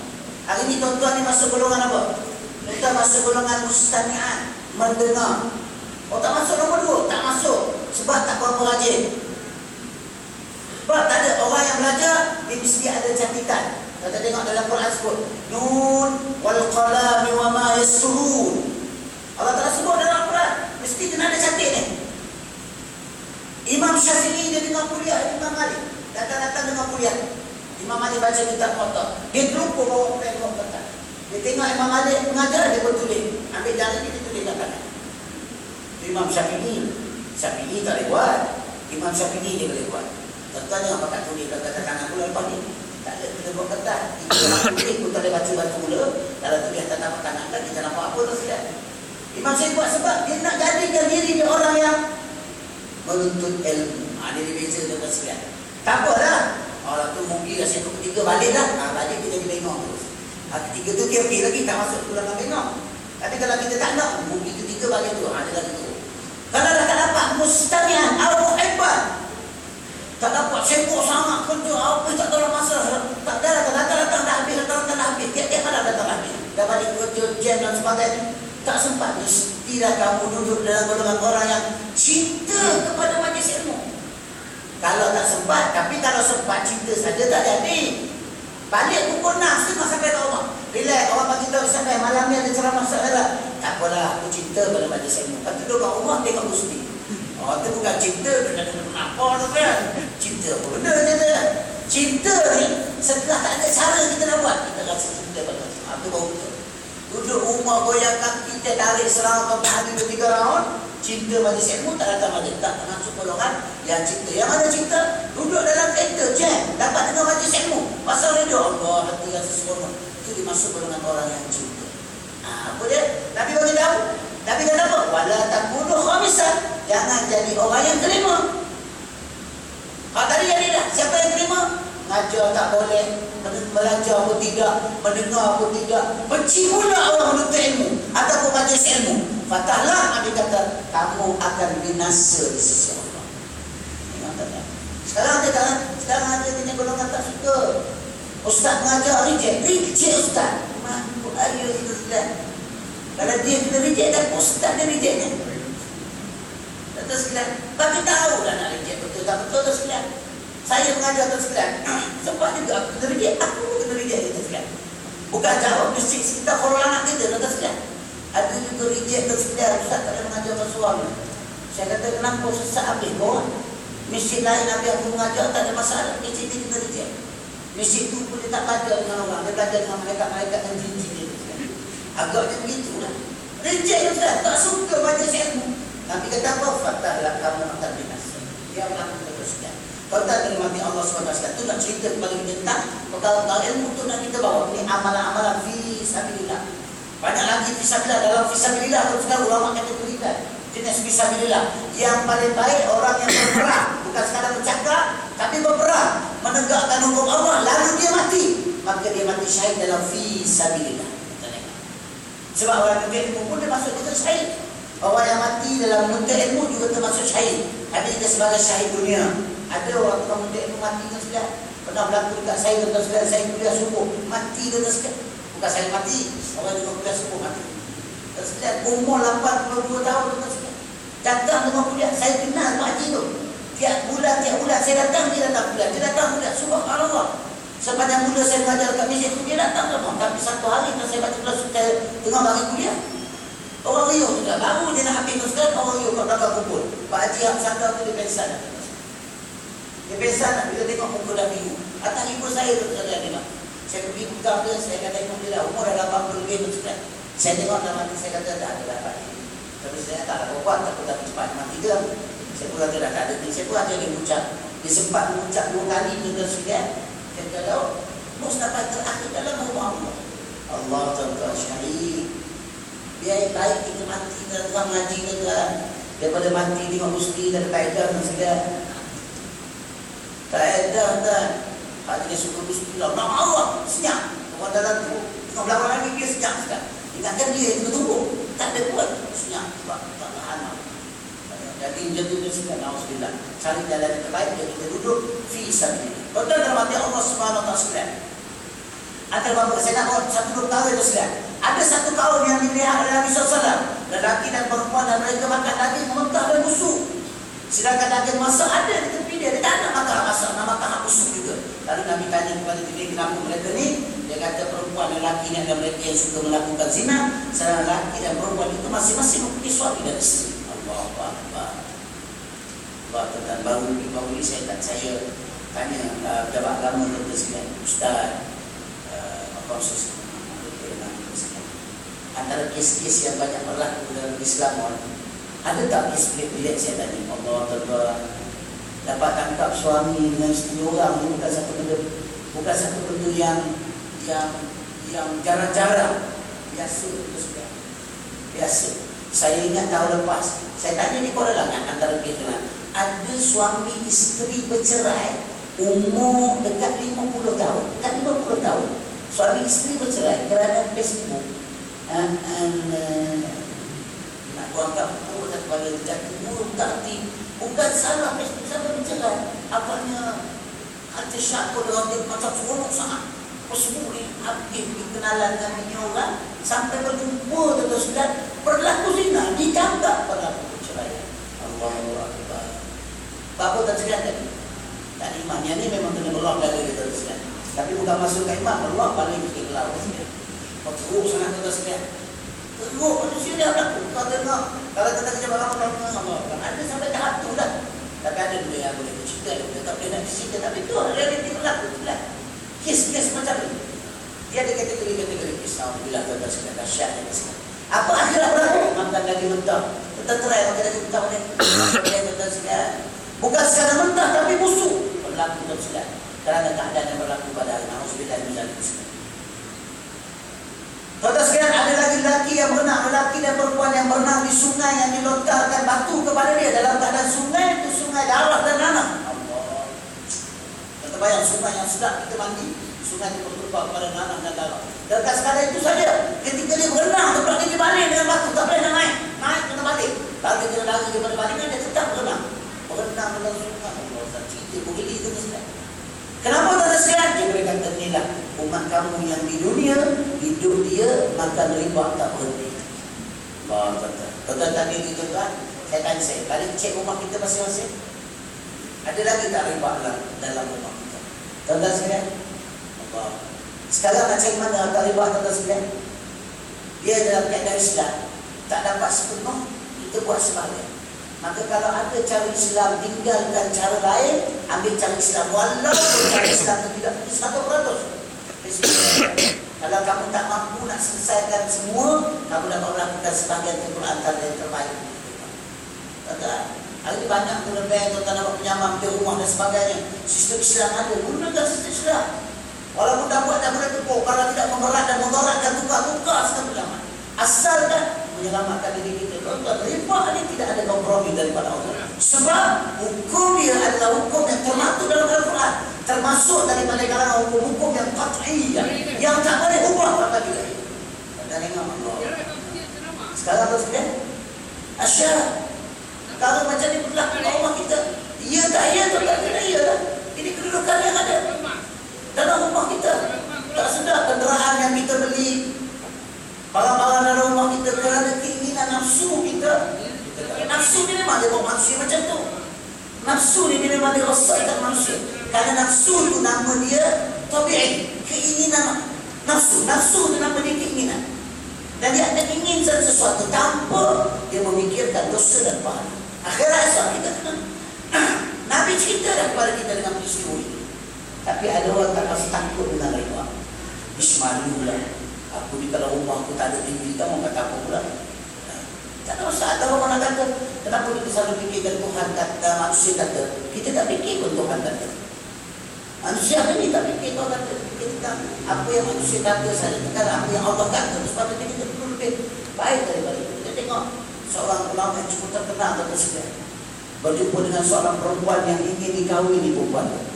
Hari ini tuan-tuan ni masuk golongan apa? Kita masuk golongan mustami'an, mendengar. Oh tak masuk nombor 2? Tak masuk. Sebab tak berapa rajin. Sebab tak ada orang yang belajar, dia mesti ada catatan. Kita tengok dalam Quran sebut Nun wal qalami wa ma yasturun. Allah Ta'ala sebut dalam Quran, mesti kena ada catat ni. Imam Syafi'i dia dengar kuliah Imam Malik. Datang-datang dengar kuliah. Imam Malik baca kitab Muwatta. Dia terlupa bawa pen bawa kertas. Dia tengok Imam Malik mengajar, dia pun tulis. Ambil jalan ni, dia tulis kat kanan. Imam Syafi'i tak boleh buat. Imam Syafi'i dia boleh buat. Tuan-tuan jangan pakai tulis kat tangan pula lepas ni. Tak ada, kita buat kertas. Kita tulis pun tak boleh baca batu pula. Kalau tulis atas tapak kanan kan, kita nampak apa tu sekalian. Imam Syafi'i buat sebab dia nak jadikan diri dia orang yang menuntut ilmu. Dia beza dengan sekalian. Tak apalah. Orang tu mungkin dah satu ketiga balik dah. Balik kita jadi bengok terus. Ketiga tu okey lagi, tak masuk tulangan bengok. Tapi kalau kita tak nak, mungkin ketiga balik tu. Ada lagi tu. Kalau dah tak dapat mustami'an atau hebat, tak dapat sibuk sangat kerja, apa tak tahu masa. Tak ada datang dah habis, datang dah habis. Tiap-tiap malam datang habis. Dah balik kerja, jam dan sebagainya. Tak sempat. Mestilah kamu duduk dalam golongan orang yang cinta kepada majlis ilmu. Kalau tak sempat, tapi kalau sempat cinta saja tak jadi. Balik pukul 6, setengah sampai ke rumah. Relax, orang bagi tahu sampai malam ni ada ceramah saudara. Tak apalah, aku cinta pada majlis ilmu. Lepas tu duduk kat rumah, tengok Gusti. Oh, tu bukan cinta, dia nak apa tu kan? Cinta apa benda je dia. Cinta ni, setelah tak ada cara kita nak buat, kita rasa cinta pada tu. Itu baru betul. Duduk rumah, goyang kaki, kita tarik serang, hari 2-3 round. Cinta majlis ilmu tak datang majlis. Tak masuk golongan yang cinta. Yang mana cinta? Duduk dalam kereta, jam. Dapat dengar majlis ilmu. Pasal radio, Allah, hati rasa seronok. Itu dimasuk golongan orang yang cinta. Apa dia? Nabi bagi tahu. Nabi kata apa? Wala takunu khamisan. Jangan jadi orang yang terima. Tadi jadi dah. Siapa yang terima? Ngajar tak boleh. Belajar pun tidak. Mendengar pun tidak. Benci pula orang menuntut ilmu. Ataupun majlis ilmu. Fatahlah, Nabi kata, kamu akan binasa di sisi Allah. Sekarang ada jenis golongan tak suka. Ustaz mengajar reject Ustaz. Mampu ayo itu Ustaz. Kalau dia kena reject dan Ustaz dia rejectnya. Betul sekalian. Bagi tahu lah nak reject betul tak betul tu sekalian. Saya mengajar tersekian, sempat juga aku kena reject, gitu tersekian. Bukan jawab mesti kita kalau anak kita tersekian. Ada juga reject tersekian, Ustaz tak ada mengajar bersuara. Saya kata kenapa susah habis kau? Mesti lain habis aku mengajar tak ada masalah, mesti dia kita reject. Mesti itu pun dia tak belajar dengan orang, dia belajar dengan mereka yang jin-jin dia. Agaknya begitu lah. Reject Ustaz, tak suka baca ilmu. Nabi kata apa? Fatahlah kamu akan binasa. Dia melakukan tersekian. Kalau tak dinikmati Allah SWT, itu nak cerita kepada kita tentang perkara-perkara ilmu tu nak kita bawa. Ini amalan-amalan fisabilillah. Banyak lagi fisabilillah. Dalam fisabilillah terus sekarang ulama kategorikan jenis fisabilillah. Yang paling baik orang yang berperang, bukan sekadar bercakap, tapi berperang, menegakkan hukum Allah, lalu dia mati, maka dia mati syahid dalam fisabilillah. Sebab orang yang ilmu pun dia masuk kita syahid. Orang yang mati dalam menuntut ilmu juga termasuk syahid. Ada juga sebagai syahid dunia. Ada orang tukang menuntut ilmu mati kan sekalian. Pernah berlaku dekat saya kata sekalian, saya kuliah subuh mati kata sekalian. Bukan saya mati, orang tukang kuliah subuh mati. Kata sekalian, umur 82 tahun kata sekalian. Datang dengan kuliah, saya kenal Pak Haji tu. Tiap bulan saya datang, dia datang kuliah. Dia datang kuliah, subhanallah. Sepanjang mula saya mengajar kat masjid tu, dia datang semua. Tapi satu hari kalau saya baca kelas, saya tengah bagi kuliah. Orang riuh juga, baru dia nak habis sekalian, orang riuh kat belakang kumpul. Pak Haji Hamzah tu dia pensan. Dia pensan bila tengok muka dah biru. Atas ibu saya tu saya tengok. Saya pergi pegang dia, saya kata tengok dia dah umur dah 80 lebih tu sekalian. Saya tengok dalam mati, saya kata dah ada dapat ini. Tapi saya tak ada buat, takut tak cepat mati dia. Saya pun kata dah tak ada ni. Saya pun ada dia mengucap. Dia sempat mengucap 2 kali tu sekalian. Dia kata, Mustafa terakhir dalam rumah Allah. Allah Ta'ala syahid. Biar baik kita mati dalam tukang ngaji kan, daripada mati tengok musti dan faedah maksudnya. Faedah dan hati dia suka musti lah. Nama Allah senyap. Orang dalam tu tengok belakang lagi dia senyap sekali. Ingatkan dia yang tutup. Tak ada buat senyap sebab tak tahan. Jadi macam tu dia suka na'udzubillah. Cari jalan yang terbaik dan kita duduk fi sabilillah. Betul dalam hati Allah Subhanahu wa taala sekalian. Ada bapak saya nak buat satu perkara itu sekalian. Ada satu kaum yang dilihat oleh Nabi SAW, lelaki dan perempuan, dan mereka makan daging mentah dan busuk. Sedangkan daging masak ada di tepi dia tak nak makan masak, nak makan hak busuk juga. Lalu Nabi tanya kepada dia, kenapa mereka ni? Dia kata perempuan dan lelaki ni ada mereka yang suka melakukan zina, sedangkan lelaki dan perempuan itu masing-masing mempunyai suami dan isteri. Allahu Akbar. Allah tentang baru ini saya tanya pejabat agama kata sekalian, Ustaz, proses antara kes-kes yang banyak berlaku dalam Islam, ada tak kes pelik-pelik? Saya tanya. Allah Ta'ala dapat tangkap suami dengan isteri orang, ini bukan satu benda yang jarang-jarang, biasa. Saya ingat tahun lepas saya tanya di Kuala Langat, antara kes lah, ada suami isteri bercerai umur dekat 50 tahun, suami isteri bercerai kerana Facebook. Nak buang kampung dan kepala jatuh buruk tak hati. Bukan salah Facebook sama bercerai. Apanya hati syak pun dia macam seronok sangat. Semua ni habis kenalan dengan ini orang sampai berjumpa terus dan berlaku zina, dianggap berlaku perceraian. Allahu Akbar. Apa tak cakap tadi? Tak imannya ni memang kena berlaku dari kita terus. Tapi bukan masuk ke iman, Allah paling mesti berlaku. Teruk sangat kita sekalian. Teruk manusia dia berlaku. Kau tengok, kalau kita kerja barang-barang Allah, ada sampai tahap tu dah. Tapi ada dua yang boleh bercerita, tak boleh nak bercerita. Tapi tu realiti berlaku. Kes-kes macam ni. Dia ada kategori-kategori kes. Alhamdulillah tuan-tuan sekalian, dahsyat yang sekalian. Apa akhirat berlaku? Makan daging mentah. Kita terai makan daging mentah ni. Tuan-tuan sekalian. Bukan sekadar mentah tapi busuk. Berlaku tuan sekalian. Kerana keadaan yang berlaku pada hari Na'udzubillah min dzalik. Tuan-tuan sekalian, ada lagi lelaki yang berenang, lelaki dan perempuan yang berenang di sungai yang dilontarkan batu kepada dia dalam keadaan sungai itu sungai darah dan nanah. Allah. Kita bayang sungai yang sedap kita mandi, sungai itu berubah kepada nanah dan darah. Dan sekadar itu saja, ketika dia berenang, tempat dia balik dengan batu, tak boleh nak naik kena balik. Lalu dia lari daripada baliknya, dia tetap berenang dalam sungai. Allah, tak cerita begini itu sekalian. Kenapa tuan-tuan sekalian? Dia berikan ternilah umat kamu yang di dunia hidup dia makan riba tak berhenti. Tuan-tuan tadi tuan-tuan, saya tanya saya, balik cek rumah kita masing-masing. Ada lagi tak riba dalam rumah kita? Tuan-tuan sekalian, Allah. Sekarang macam mana tak riba, tuan-tuan sekalian? Dia dalam keadaan Islam tak dapat sepenuh, itu buat sebahagian. Maka kalau ada cara Islam, tinggalkan cara lain, ambil cara Islam. Walaupun cara Islam itu tidak 100%. Kalau kamu tak mampu nak selesaikan semua, kamu dapat melakukan sebahagian Quran yang terbaik. Tuan-tuan, hari ini banyak terlebih tuan-tuan dapat penyamam di rumah dan sebagainya. Sistem Islam ada, gunakan sistem Islam. Walaupun dah buat dah boleh tepuk, kalau tidak memberat dan memudaratkan tukar-tukar sistem ulama. Asalkan menyelamatkan diri kita. Tuan-tuan, riba ini tidak ada kompromi daripada Allah. Sebab hukum dia adalah hukum yang termaktub dalam Al-Quran. Termasuk daripada kalangan hukum-hukum yang qat'i, yang tak boleh ubah apabila. Dan ingat Allah. Sekarang terus sekalian, asyarakat. Kalau macam ni berlaku dalam rumah kita, iya tak iya atau tak iya lah. Ini kedudukan yang ada dalam rumah kita. Tak sedar kenderaan yang kita beli, barang-barang dalam rumah kita kerana keinginan nafsu kita. Nafsu ni memang dia buat manusia macam tu. Nafsu ni memang dia rosakkan manusia. Kerana nafsu tu nama dia tabi'i, keinginan nafsu. Nafsu tu nama dia keinginan. Dan dia akan ingin sesuatu tanpa dia memikirkan dosa dan pahala. Akhirat esok kita kena. Nabi cerita dah kepada kita dengan peristiwa ini. Tapi ada orang tak rasa takut dengan riba. Bismillah. Aku di dalam rumah aku tak ada tinggi, kamu kata apa pula? Tak ada masalah. Ada orang nak kata, kenapa kita selalu fikirkan Tuhan kata, manusia kata. Kita tak fikir pun Tuhan kata. Manusia ni tak fikir Tuhan kata. Kita apa yang manusia kata, saya dengar apa yang Allah kata. Sebab itu kita perlu lebih baik daripada itu. Kita tengok seorang ulama yang cukup terkenal kata sekalian, berjumpa dengan seorang perempuan yang ingin dikahwini perempuan itu.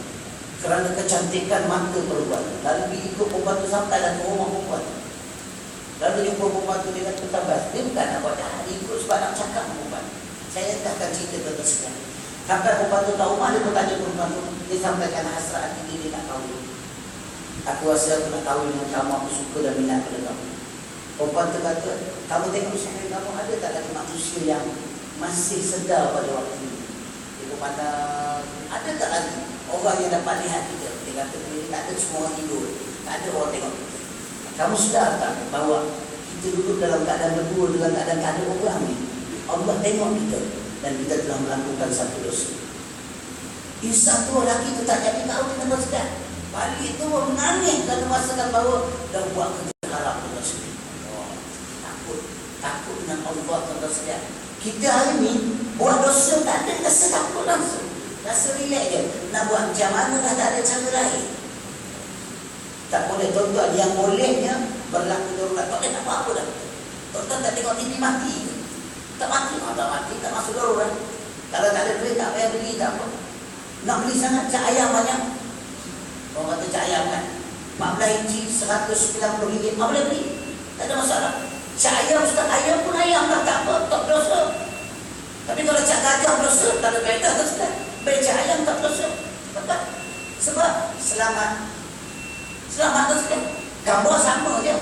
Kerana kecantikan mata perempuan, lalu dia ikut perempuan itu sampai dalam rumah perempuan. Lalu jumpa perempuan itu, dia kata tambah, dia bukan nak buat dah, dia ikut sebab nak cakap dengan perempuan. Saya akan cerita tentang sekalian. Sampai perempuan itu tahu rumah, dia bertanya perempuan itu, dia sampaikan hasrat hati dia nak kahwin. Aku rasa aku nak kahwin dengan kamu, aku suka dan minat pada kamu. Perempuan itu kata, kamu tengok sekali kamu ada tak lagi manusia yang masih sedar pada waktu ini? Dia kata, ada tak lagi orang yang dapat lihat kita? Dia kata, tak ada semua orang tidur, tak ada orang tengok kita. Kamu sedar tak bahawa kita duduk dalam keadaan berdua, dalam keadaan tak ada orang ni? Allah tengok kita dan kita telah melakukan satu dosa. Insan tu lelaki tu tak jadi kahwin dengan sedar. Balik tu menangis dan merasakan bahawa dah buat kerja haram dengan sedar. Takut dengan Allah tentang sedar. Kita hari ni buat dosa tak ada rasa takut langsung. Rasa relax je. Nak buat macam mana dah tak ada cara lain. Tak boleh tuan-tuan, yang bolehnya berlaku darurat. Tak boleh nak buat apa dah. Tuan-tuan tak tengok TV mati ke? Tak mati, tak mati, tak masuk darurat. Kalau tak ada duit tak payah beli, tak apa. Nak beli sangat cak ayam banyak. Orang kata cak ayam kan 14 inci RM190, boleh beli, tak ada masalah. Cak ayam, ustaz, ayam pun ayam lah, tak apa, tak berdosa. Tapi kalau cak gajah berdosa, tak ada beda tak sudah. Baik cak ayam tak berdosa. Betul? Sebab selamat tak sudah. Gambar sama je.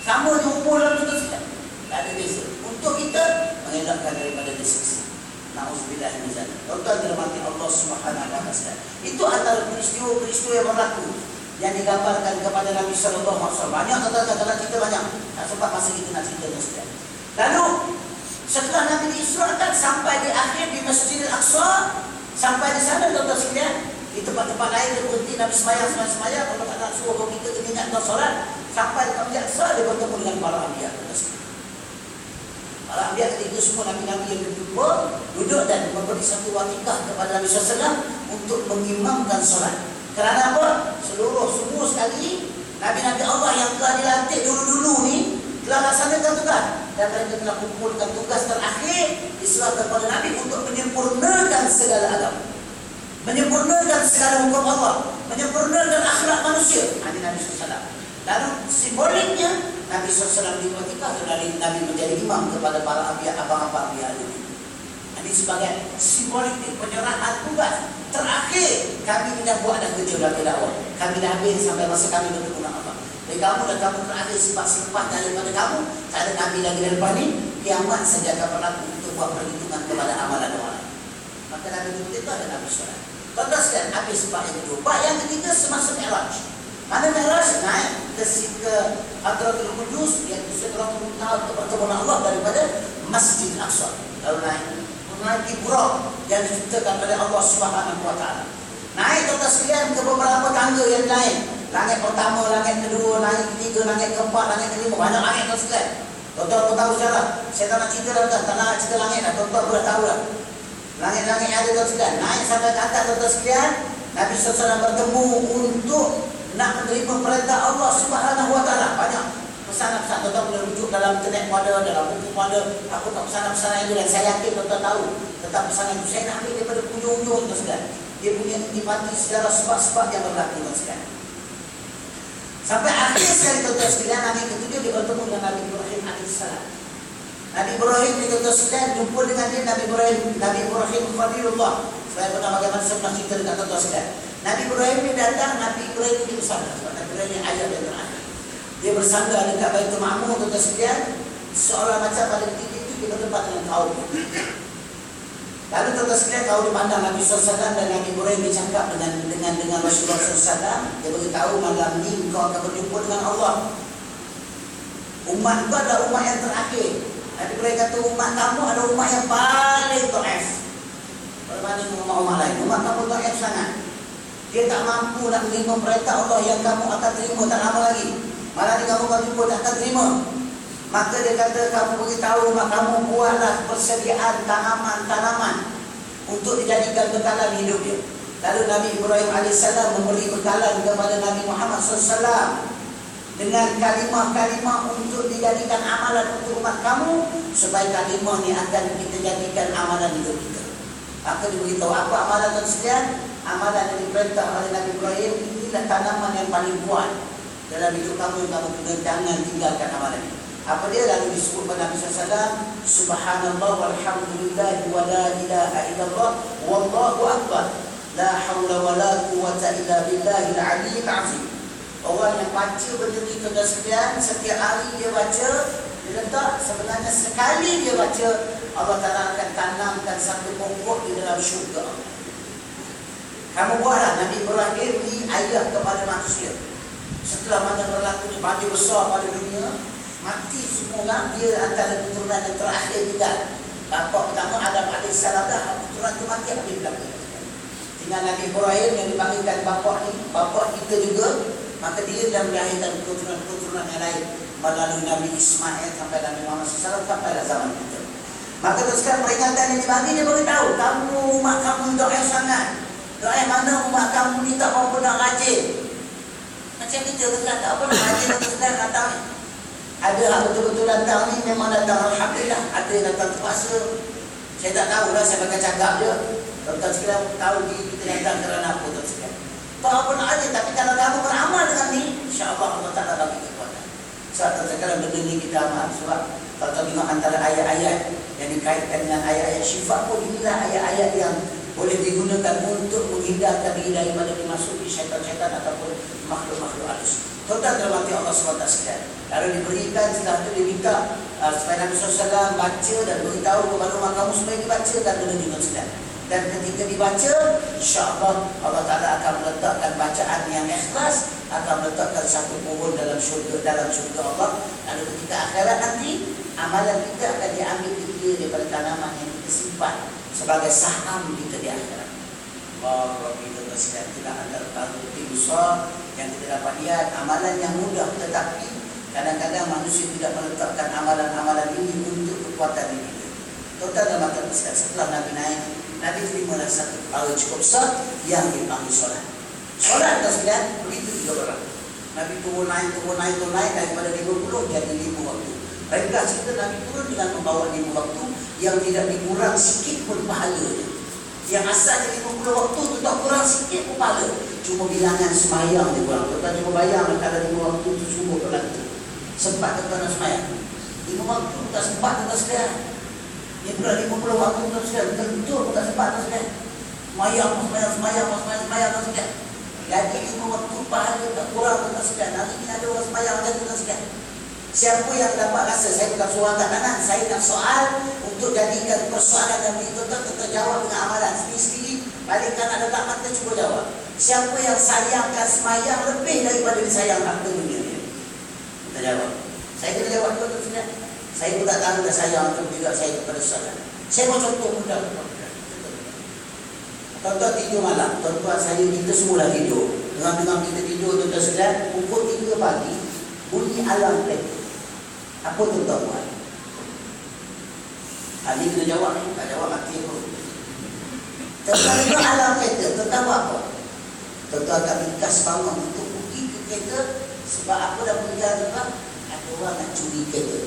Sama je umur lalu tu sudah. Tak ada beza. Untuk kita mengelakkan daripada dosa. Na'udzubillah min zalik. Tuan-tuan dirahmati Allah Subhanahu wa taala. Itu antara peristiwa-peristiwa yang berlaku yang digambarkan kepada Nabi sallallahu alaihi wasallam. Banyak kata-kata kita banyak. Tak sempat masa kita nak cerita sekalian. Lalu setelah Nabi diisrakan sampai di akhir di Masjidil Aqsa, sampai di sana tuan-tuan sekalian, di tempat-tempat lain dia berhenti Nabi sembahyang. Kalau tak nak suruh kita ingatkan solat, sampai di Masjidil Aqsa dia bertemu dengan para anbiya. Para anbiya ketika semua Nabi-Nabi yang berjumpa duduk dan memberi satu watikah kepada Nabi SAW untuk mengimamkan solat. Kerana apa? Semua sekali Nabi-Nabi Allah yang telah dilantik dulu-dulu ni telah laksanakan tugas, dan mereka telah kumpulkan tugas terakhir diserahkan kepada Nabi untuk menyempurnakan segala agama, menyempurnakan segala hukum Allah, menyempurnakan akhlak manusia. Nabi SAW. Lalu simboliknya Nabi SAW diwakilkan dari Nabi menjadi imam kepada para anbiya, abang-abang anbiya dulu. Ini sebagai simbolik penyerahan tugas terakhir. Kami tidak buat dah kerja dalam dakwah. Kami dah habis sampai masa kami bertemu dengan Allah. Dari kamu dan kamu terakhir sebab selepas daripada kamu, tak ada kami lagi dari depan ni. Kiamat saja akan berlaku untuk buat perhitungan kepada amalan orang. Maka Nabi itu ada Nabi solat. Tuan-tuan sekalian, habis bab yang kedua. Bab yang ketiga semasa Mi'raj. Mana Mi'raj? Naik ke Hadratul Qudus, iaitu Sidratul Muntaha untuk bertemu Allah daripada Masjid Al-Aqsa. Lalu naik Buraq yang diciptakan oleh Allah Subhanahu wa taala. Naik tuan-tuan sekalian ke beberapa tangga yang lain. Langit pertama, langit kedua, langit ketiga, langit keempat, langit kelima. Banyak langit tuan sekalian. Tuan-tuan pun tahu sejarah. Saya tak nak cerita dah, tak nak cerita langit dah. Tuan-tuan pun dah tahu lah. Langit-langit yang ada tuan sekalian. Naik sampai ke atas tuan sekalian. Nabi SAW bertemu untuk nak menerima perintah Allah Subhanahu wa taala. Banyak pesanan-pesanan. Tuan-tuan boleh rujuk dalam internet pun ada, dalam buku pun ada. Aku tak pesanan-pesanan itu dan saya yakin tuan-tuan tahu tentang pesanan itu. Saya nak ambil daripada ujung-ujung tuan sekalian. Dia punya intimati secara sebab-sebab yang berlaku tuan sekalian. Sampai akhir sekali tuan-tuan sekalian, Nabi ketujuh dia bertemu dengan Nabi Ibrahim AS. Nabi Ibrahim ni tuan-tuan sekalian jumpa dengan dia. Nabi Ibrahim Khalilullah. Saya pernah bagaimana saya pernah cerita dengan tuan-tuan sekalian. Nabi Ibrahim ni datang, Nabi Ibrahim ni bersandar. Sebab Nabi Ibrahim ni ayah yang terakhir. Dia bersandar dekat Baitul Ma'mur tuan-tuan sekalian. Seolah macam pada ketika itu dia bertempat dengan kaum. Lalu tuan-tuan sekalian, kalau dipandang Nabi SAW dan Nabi Ibrahim bercakap dengan Rasulullah SAW, dia beritahu malam ni kau akan berjumpa dengan Allah. Umat kau adalah umat yang terakhir. Nabi Ibrahim kata umat kamu adalah umat yang paling dhaif berbanding umat-umat lain. Umat kamu dhaif sangat. Dia tak mampu nak menerima perintah Allah yang kamu akan terima tak lama lagi. Malah ni kamu akan jumpa tak akan terima. Maka dia kata kamu beritahu umat kamu buatlah persediaan tanaman-tanaman untuk dijadikan bekalan hidup dia. Lalu Nabi Ibrahim AS memberi bekalan kepada Nabi Muhammad SAW dengan kalimah-kalimah untuk dijadikan amalan untuk umat kamu, supaya kalimah ni akan kita jadikan amalan hidup kita. Maka dia beritahu apa amalan tersebut. Amalan yang diperintah oleh Nabi Ibrahim, inilah tanaman yang paling kuat dalam hidup kamu yang kamu kena jangan tinggalkan amalan ini. Apa dia? Lalu disebut pada Nabi SAW, Subhanallah walhamdulillah wa la ilaha illallah wallahu akbar la hawla wa la quwwata illa billahil aliyyil azim. Orang yang baca benda ni tuan-tuan sekalian, setiap hari dia baca, dia letak, sebenarnya sekali dia baca, Allah Ta'ala akan tanamkan satu pokok di dalam syurga. Kamu buatlah. Nabi Ibrahim ni ayah kepada manusia. Setelah mana berlaku banjir besar pada dunia, mati semua orang, dia antara keturunan yang terakhir juga. Bapa pertama Adam AS dah, keturunan itu mati habis belaka. Tinggal Nabi Ibrahim yang dipanggilkan bapa ni, bapa kita juga. Maka dia dah melahirkan keturunan yang lain melalui Nabi Ismail sampai Nabi Muhammad SAW sampai zaman kita. Maka teruskan peringatan yang dibagi, dia beritahu kamu umat kamu doa sangat. Doa mana umat kamu ni tak apa nak rajin. Macam kita kan tak apa nak rajin teruskan datang. Ada yang betul-betul datang ni memang datang alhamdulillah, ada yang datang terpaksa. Saya tak tahu lah, saya bakal cakap je. Tuan-tuan sekalian tahu kita datang kerana apa tuan sekalian. Tak apa nak rajin, tapi kalau kamu beramal dengan ni, insya-Allah Allah Taala bagi kekuatan. Sebab sekalian benda ni kita amal. Sebab kalau kita tengok antara ayat-ayat yang dikaitkan dengan ayat-ayat syifa pun, inilah ayat-ayat yang boleh digunakan untuk menghindarkan diri daripada dimasuki syaitan-syaitan ataupun makhluk-makhluk halus. Tuan-tuan dirahmati Allah SWT sekalian. Lalu diberikan setelah itu diminta supaya Nabi SAW baca dan beritahu kepada umat kamu supaya dibacakan benda ni sekalian. Dan ketika dibaca, insya-Allah Allah Ta'ala akan meletakkan bacaan yang ikhlas, akan meletakkan satu pohon dalam syurga Allah. Lalu ketika akhirat nanti, amalan kita akan diambil daripada tanaman yang kita simpan sebagai saham kita di akhirat. Allah kita bersiap tidak antara bukti besar yang kita dapat lihat. Amalan yang mudah, tetapi kadang-kadang manusia tidak meletakkan amalan-amalan ini untuk kekuatan diri. Tuan-tuan dan puan-puan sekalian, setelah Nabi naik, Nabi terimalah satu perkara cukup besar yang dipanggil solat. Solat tuan sekalian, begitu juga berlaku. Nabi turun naik daripada 50 jadi 5 waktu. Baiklah cerita Nabi turun dengan membawa 5 waktu yang tidak dikurang sikit pun pahalanya. Yang asalnya 50 waktu tu tak kurang sikit pun pahala. Cuma bilangan sembahyang dia kurang. Tuan-tuan cuba bayanglah kalau 5 waktu tu subuh berlaku. Sempat tuan-tuan nak sembahyang. 5 waktu tak sempat tuan-tuan sekalian. Dia pula 50 waktu tuan-tuan sekalian. Betul pun tak sempat tuan-tuan sekalian. Sembahyang tuan-tuan sekalian. Jadi 5 waktu pahala tak kurang tuan-tuan sekalian. Hari ini ada orang sembahyang ada tuan-tuan sekalian. Siapa yang dapat rasa saya bukan soal kanan, saya nak soal untuk jadikan persoalan dan tuan-tuan terjawab dengan amalan sendiri-sendiri. Balikkan ada tak mata cuba jawab. Siapa yang sayangkan semayang lebih daripada disayang harta dunia ni? Kita jawab. Saya kena jawab tuan-tuan sudah. Saya pun tak tahu dah sayang atau tidak saya kepada soalan. Saya mau contoh mudah. Tuan-tuan tidur malam, tuan-tuan saya kita semua lagi tidur. Dengar-dengar kita tidur tuan-tuan sudah, pukul 3 pagi bunyi alarm kereta. Apa tuan-tuan buat? Hari kena jawab ni, tak jawab mati apa. Tuan-tuan dengar alarm kereta, tuan-tuan buat apa? Tuan-tuan akan ringkas bangun untuk pergi ke kereta. Sebab apa dah pergi tuan-tuan? Ada orang nak curi kereta.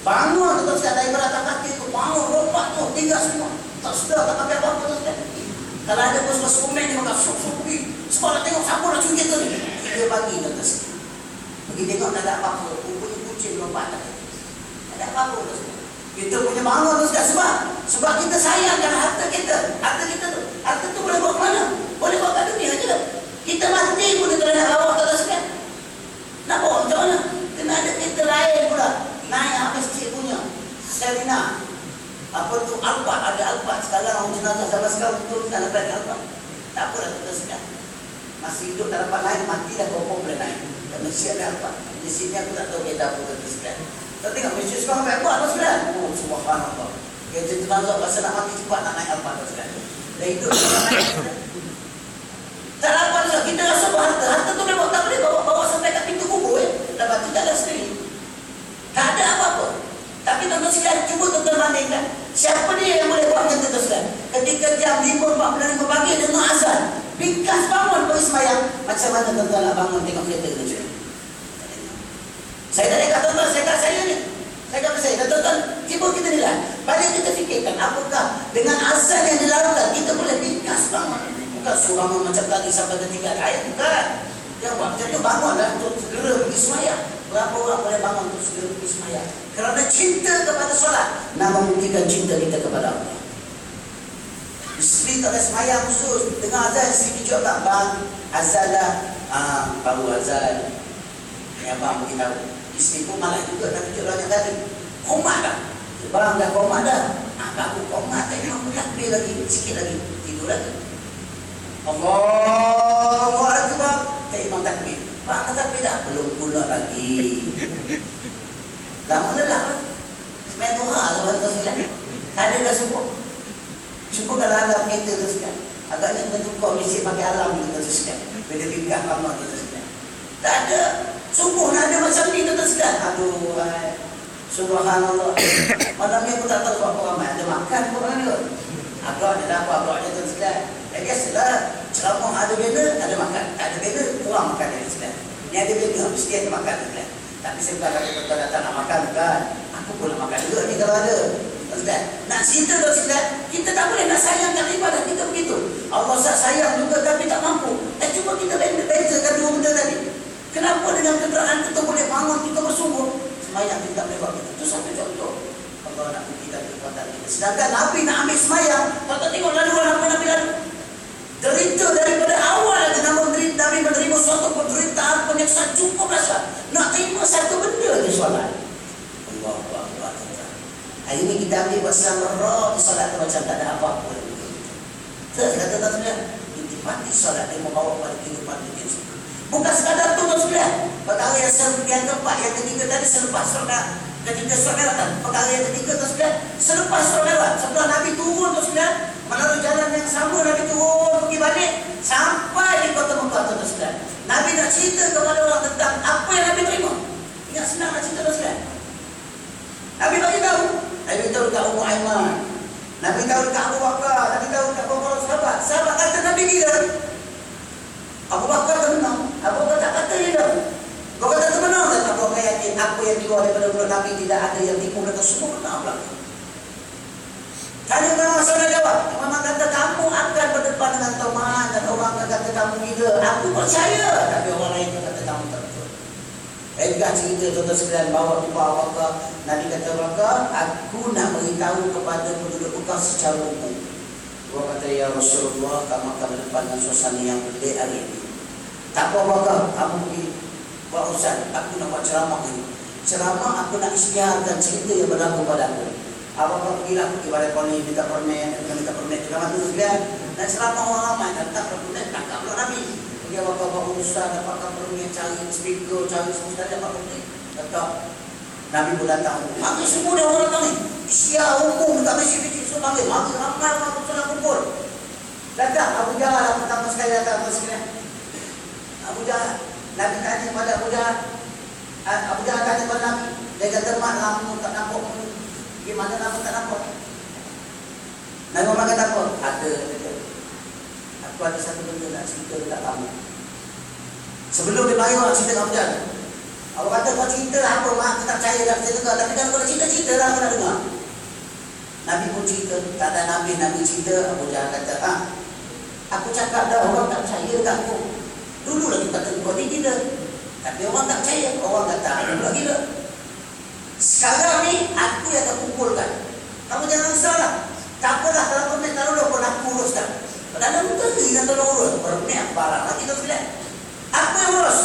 Bangun tuan-tuan sekalian daripada atas kaki tu, bangun, rompak tu, tinggal semua. Tak sedar, tak pakai apa-apa tuan-tuan sekalian. Kalau ada bos-bos komen ni, maka sup-sup pergi. Sebab nak tengok siapa nak curi kereta ni. 3 pagi tuan-tuan sekalian. Pergi tengok tak ada apa-apa. Rupanya kucing rompak tak ada apa-apa tuan-tuan. Kita punya bangun tuan-tuan sebab kita sayangkan harta kita. Harta kita tu. Harta tu boleh bawa ke mana? Boleh bawa ke dunia je. Kita mati pun kita nak bawa tuan-tuan sekalian. Nak bawa macam mana? Kena ada kereta lain pula. Naik habis cik punya Serena. Apa tu Alphard, ada Alphard. Sekarang orang jenazah sama sekarang betul tak dapat Alphard. Tak apa dah tuan-tuan sekalian. Masih hidup tak dapat naik, mati dah berapa boleh naik. Dan mesti ada Alphard. Di sini aku tak tahu kereta apa tuan-tuan sekalian. Kita tengok mesti sekarang apa buat tuan-tuan sekalian. Oh subhanallah. Kereta jenazah pasal nak mati cepat nak naik Alphard tuan-tuan sekalian. Dah hidup tak naik. Tak dapat juga. Kita rasa harta. Harta tu memang tak boleh bawa sampai kat pintu kubur. Dapat kita dah sendiri. Tak ada apa-apa. Tapi tuan-tuan sekalian, cuba tuan-tuan bandingkan. Siapa dia yang boleh buat macam tu tuan sekalian? Ketika jam 5.45 pagi dengar azan, ringkas bangun pergi semayang. Macam mana tuan-tuan nak bangun tengok kereta tuan-tuan? Saya tak dekat tuan-tuan, saya kat saya ni. Saya kat saya. Dan tuan-tuan, cuba kita nilai. Balik kita fikirkan, apakah dengan azan yang dilakukan, kita boleh ringkas bangun. Bukan suruh bangun macam tadi sampai ketinggalan ayat. Bukan. Dia buat macam tu, bangunlah untuk segera pergi semayang. Berapa orang boleh bangun untuk segera pergi semayang? Kerana cinta kepada solat, nak membuktikan cinta kita kepada Allah. Isteri tak ada semayang khusus. Dengar azan, isteri kejut tak? Bang, azan dah. Baru azan. Yang abang beritahu. Isteri pun malah juga nak kejut banyak kali. Komat dah. Bang dah komat dah. Baru komat. Tengok takbir lagi. Sikit lagi. Tidur lagi. Allahu Akbar. Imam takbir. Bang takbir dah. Belum pula lagi. Lama dah. Semayang Tuhan tuan-tuan sekalian. Ada dah subuh. Subuh kalau alam kereta tu sekalian. Agaknya kita tukar mesti pakai alam ni tuan-tuan sekalian. Bila tingkah lama tuan-tuan sekalian. Tak ada. Subuh nak ada macam ni tuan-tuan sekalian. Aduh. Subhanallah. Malam ni aku tak tahu apa ramai. Ada makan pun orang ni. Agaknya dah apa agaknya tuan-tuan sekalian. Biasalah. Ceramah ada banner, ada makan. Tak ada banner, kurang makan tuan-tuan sekalian. Ni ada banner, mesti ada makan tuan-tuan sekalian. Tapi saya bukan kata tuan-tuan datang nak makan, bukan. Aku pun nak makan juga ni kalau ada. Tuan-tuan, nak cinta tuan-tuan, kita tak boleh nak sayangkan ibadah kita begitu. Allah sayang juga tapi tak mampu. Cuba kita bezakan dua benda tadi. Kenapa dengan kenderaan kita boleh bangun, kita bersungguh, semayang kita tak boleh buat kita. Itu satu contoh. Allah nak buktikan kekuatan kita. Sedangkan Nabi nak ambil semayang, tuan-tuan tengok laluan apa Nabi lalu. Derita daripada awal lagi Nabi menerima suatu penderitaan, penyiksaan cukup rasa. Nak terima satu benda je solat. Allah Akbar. Hari ini kita ambil bahasa merah di solat tu macam tak ada apa-apa. Saya kata tuan-tuan, intimati solat dia membawa pada kehidupan dunia. Bukan sekadar tu tuan-tuan. Perkara yang keempat, yang ketiga tadi selepas solat. Ketika solat datang, perkara yang ketiga tuan-tuan, selepas solat. Setelah Nabi turun tuan-tuan, melalui jalan yang sama Nabi turun pergi balik sampai di kota Mekah tuan-tuan. Nabi nak cerita kepada orang tentang apa yang Nabi terima. Ingat senang nak cerita tuan-tuan. Nabi bagi tahu. Nabi tahu dekat Ummu Aiman. Nabi tahu dekat Abu Bakar. Nabi tahu dekat beberapa sahabat. Sahabat kata Nabi gila. Abu Bakar termenang. Abu Bakar tak kata dia dah. Kau kata termenang tak? Abu Bakar yakin apa yang keluar daripada mulut Nabi tidak ada yang tipu dan semua benar belakang. Tanya memang saudara jawab. Memang kata kamu akan berdepan dengan teman dan orang akan kata kamu gila. Aku percaya. Tapi orang lain kata kamu tak betul. Edgar cerita tuan-tuan sekalian bawa tumpah Bakar. Nabi kata Bakar, aku nak beritahu kepada penduduk Mekah secara umum. Dia kata ya Rasulullah, kamu akan berdepan dengan suasana yang pelik hari ini. Tak apa Bakar, kamu pergi buat urusan. Aku nak buat ceramah ini. ceramah aku nak isytiharkan cerita yang berlaku padaku. Apa pergilah pergi pada koni minta permen ceramah tu sekalian. Dan ceramah orang ramai datang permen tangkap pula Nabi. Pergi apa-apa ustaz dapatkan permen, cari speaker, cari semua dapat permen. Tetap Nabi pun datang. Mari semua dah orang datang ni. Isya hukum dekat masjid-masjid semua panggil. Mari ramai orang sudah kumpul. Datang Abu Jahal pertama sekali datang sekalian. Abu Jahal, Nabi tanya pada Abu Jahal. Abu Jahal tanya pada Nabi. Dia kata, mak lampu tak nampak. Gimana lampu tak nampak? Nabi Muhammad kata apa? Ada. Aku ada satu benda nak cerita dekat kamu. Sebelum dia bayar nak cerita dengan Abu Jahal. Aku kata kau cerita apa mak? Aku tak percaya dah kita dengar. Tapi kalau kau cerita lah aku nak dengar. Nabi pun cerita. Tak ada Nabi cerita. Abu Jahal kata, aku cakap dah orang tak percaya dekat aku. Dulu lagi kata kau ni gila. Tapi orang tak percaya. Orang kata aku pula gila. Sekarang ni aku yang akan kumpulkan. Kamu jangan salah. Tak apalah kalau kau nak taruh pun aku uruskan. Padahal betul ni yang tolong urus. Permen barang lagi tu sekalian. Aku yang urus.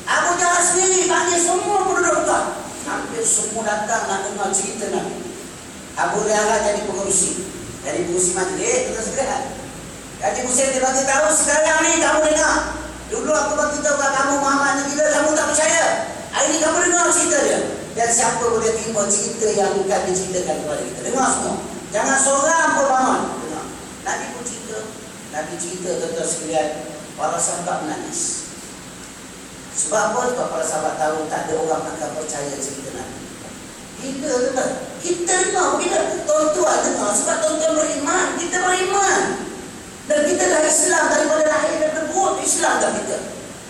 Abu Jahal sendiri panggil semua penduduk Mekah. Hampir semua datang nak dengar cerita Nabi. Abu Jahal jadi pengurusi. Jadi pengurusi majlis, kita sekalian. Jadi Musa dia bagi tahu sekarang ni kamu dengar. Dulu aku bagi tahu kat kamu Muhammad ni gila, kamu tak percaya. Hari ni kamu dengar cerita dia. Dan siapa boleh terima cerita yang bukan diceritakan kepada kita. Dengar semua. Jangan seorang pun bangun. Dengar. Nabi pun cerita. Nabi cerita tuan-tuan sekalian. Para sahabat menangis. Sebab apa? Sebab para sahabat tahu tak ada orang akan percaya cerita Nabi. Kita dengar. Kita dengar. Bila tuan-tuan dengar. Sebab tuan-tuan beriman. Kita beriman. Dan kita dah Islam daripada lahir dan berbuat Islam dah kita.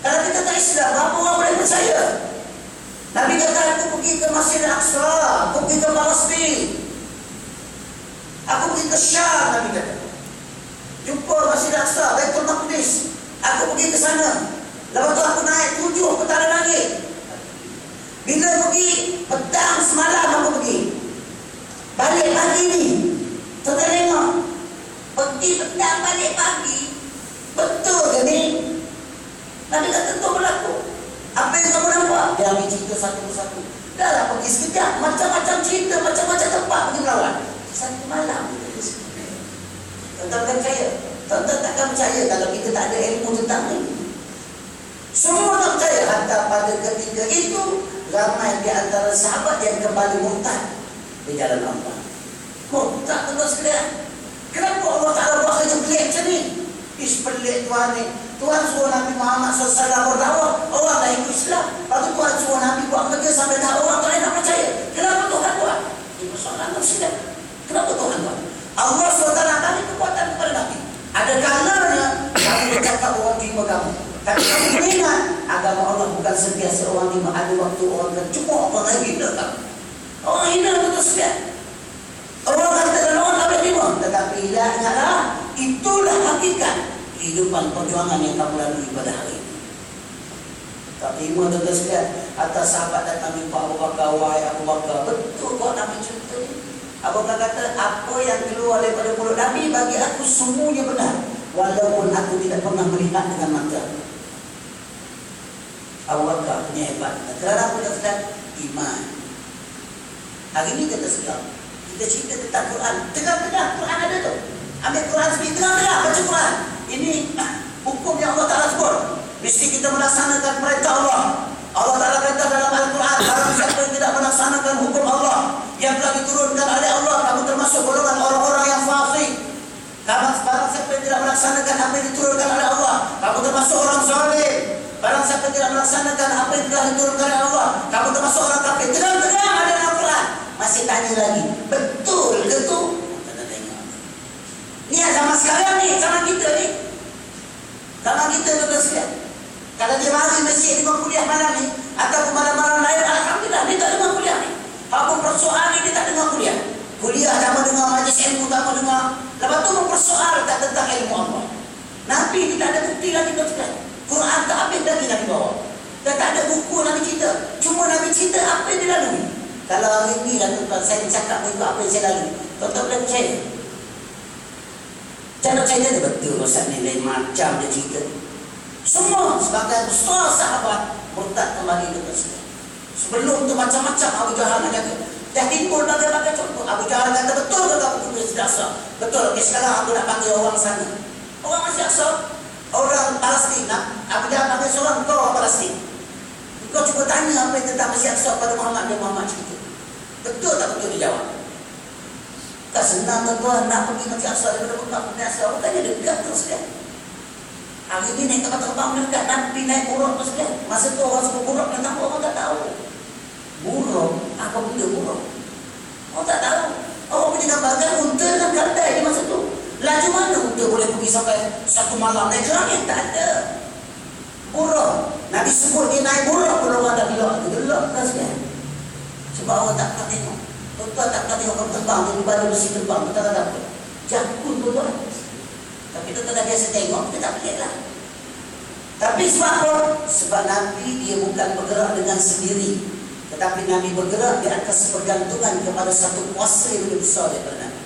Kalau kita tak Islam, berapa orang boleh percaya? Nabi kata aku pergi ke Masjid Al-Aqsa, aku pergi ke Palestin, aku pergi ke Syam, Nabi kata. Jumpa Masjid Al-Aqsa, Baitul Maqdis. Aku pergi ke sana. Lepas tu aku naik 7 petala langit. Bila pergi, petang semalam aku pergi. Balik pagi ni, tuan-tuan tengok. Pergi petang balik pagi. Betul ke ni? Nabi kata tentu berlaku. Apa yang kamu nampak? Dia ambil cerita satu persatu. Dah lah pergi sekejap. Macam-macam cerita, macam-macam tempat pergi melawan. Satu malam kita di sini. Tuan-tuan percaya? Tuan-tuan takkan percaya kalau kita tak ada ilmu tentang ni. Semua tak percaya. Hatta pada ketika itu, ramai di antara sahabat yang kembali murtad di jalan Allah. Murtad tuan-tuan sekalian. Kenapa Allah Ta'ala buat kerja pelik macam ni? Pelik Tuhan ni. Tuhan suruh Nabi Muhammad SAW berdakwah. Orang dah ikut Islam. Lepas tu Tuhan suruh Nabi buat kerja sampai dah orang tak nak percaya. Kenapa Tuhan buat? Ini persoalan manusia. Kenapa Tuhan buat? Allah SWT bagi kekuatan kepada Nabi. Ada kalanya kamu bercakap orang terima kamu. Tapi kamu ingat agama Allah bukan sentiasa orang terima. Ada waktu orang akan cuma orang hina kamu. Orang hina betul sekalian. Orang kata orang tak boleh terima. Tetapi ingatlah, itulah hakikat kehidupan perjuangan yang kamu lalui pada hari ini. Tak terima tuan-tuan sekalian. Atas sahabat datang jumpa Abu Bakar, wahai Abu Bakar. Betul kau Nabi cerita ni. Abu Bakar kata, apa yang keluar daripada mulut Nabi bagi aku semuanya benar. Walaupun aku tidak pernah melihat dengan mata. Abu Bakar punya hebat. Kerana apa kata iman. Hari ini kata sekarang. Kita cerita tentang Quran. Tengah-tengah Quran ada tu. Ambil Quran sendiri. Tengah-tengah baca Quran. Ini hukum yang Allah Ta'ala sebut. Mesti kita melaksanakan perintah Allah. Allah Ta'ala kata dalam Al-Quran. Barang siapa yang tidak melaksanakan hukum Allah yang telah diturunkan oleh Allah, kamu termasuk golongan orang-orang yang fasik. Barang siapa yang tidak melaksanakan apa yang diturunkan oleh Allah, kamu termasuk orang zalim. Barang siapa yang tidak melaksanakan apa yang telah diturunkan oleh Allah, kamu termasuk orang kafir. Tengah-tengah ada dalam Quran. Masih tanya lagi, betul ke tu? Kita tengok. Ni zaman sekarang ni, zaman kita ni. Zaman kita betul sekalian. Kalau dia mari masjid dengar kuliah malam ni, atau malam-malam lain, alhamdulillah dia tak dengar kuliah ni. Apa persoalan ni dia tak dengar kuliah. Kuliah tak mau dengar, majlis ilmu tak mau dengar. Lepas tu mempersoalkan tentang ilmu Allah. Nabi tidak ada bukti lagi betul sekalian. Quran tak habis lagi Nabi bawa. Dan tak ada buku Nabi cerita. Cuma Nabi cerita apa yang dia lalui. Kalau hari ni lah tuan-tuan, saya bercakap ikut apa yang saya lalui. Tuan-tuan boleh percaya? Cara percaya dia betul Ustaz ni, lain macam dia cerita. Semua sebagai besar sahabat murtad kembali ke Islam. Sebelum tu macam-macam Abu Jahal nak jaga. Dah timbul bagai-bagai contoh. Abu Jahal kata, betul ke kamu punya sedasa? Betul. Okay, sekarang aku nak panggil orang sana. Orang Masjid Aqsa, orang Palestin. Abu Jahal panggil seorang, kau orang Palestin. Kau cuba tanya apa yang tentang Masjid Aqsa pada Muhammad dan Muhammad cerita. Betul tak betul dia jawab? Tak senang tuan-tuan nak pergi Masjid Aqsa daripada Mekah ke Masjid Aqsa. Bukannya dekat terus kan? Hari ini naik kapal terbang dekat, Nabi naik buruk terus kan? Masa tu orang sebut buruk dan tanpa orang tak tahu. Buruk? Apa benda buruk? Orang tak tahu. Orang punya gambarkan unta dan keldai di masa tu. Laju mana unta boleh pergi sampai satu malam naik ke langit? Tak ada. Buruk. Nabi sebut dia naik buruk pun orang dah gelap. Gelap terus kan? Sebab orang tak pernah tengok. Tuan-tuan tak pernah tengok orang terbang, dia baru besi terbang. Kita kata apa? Jakun tuan-tuan. Tapi tuan-tuan dah biasa tengok, kita tak pelik lah. Tapi sebab apa? Sebab Nabi dia bukan bergerak dengan sendiri. Tetapi Nabi bergerak di atas pergantungan kepada satu kuasa yang lebih besar daripada Nabi.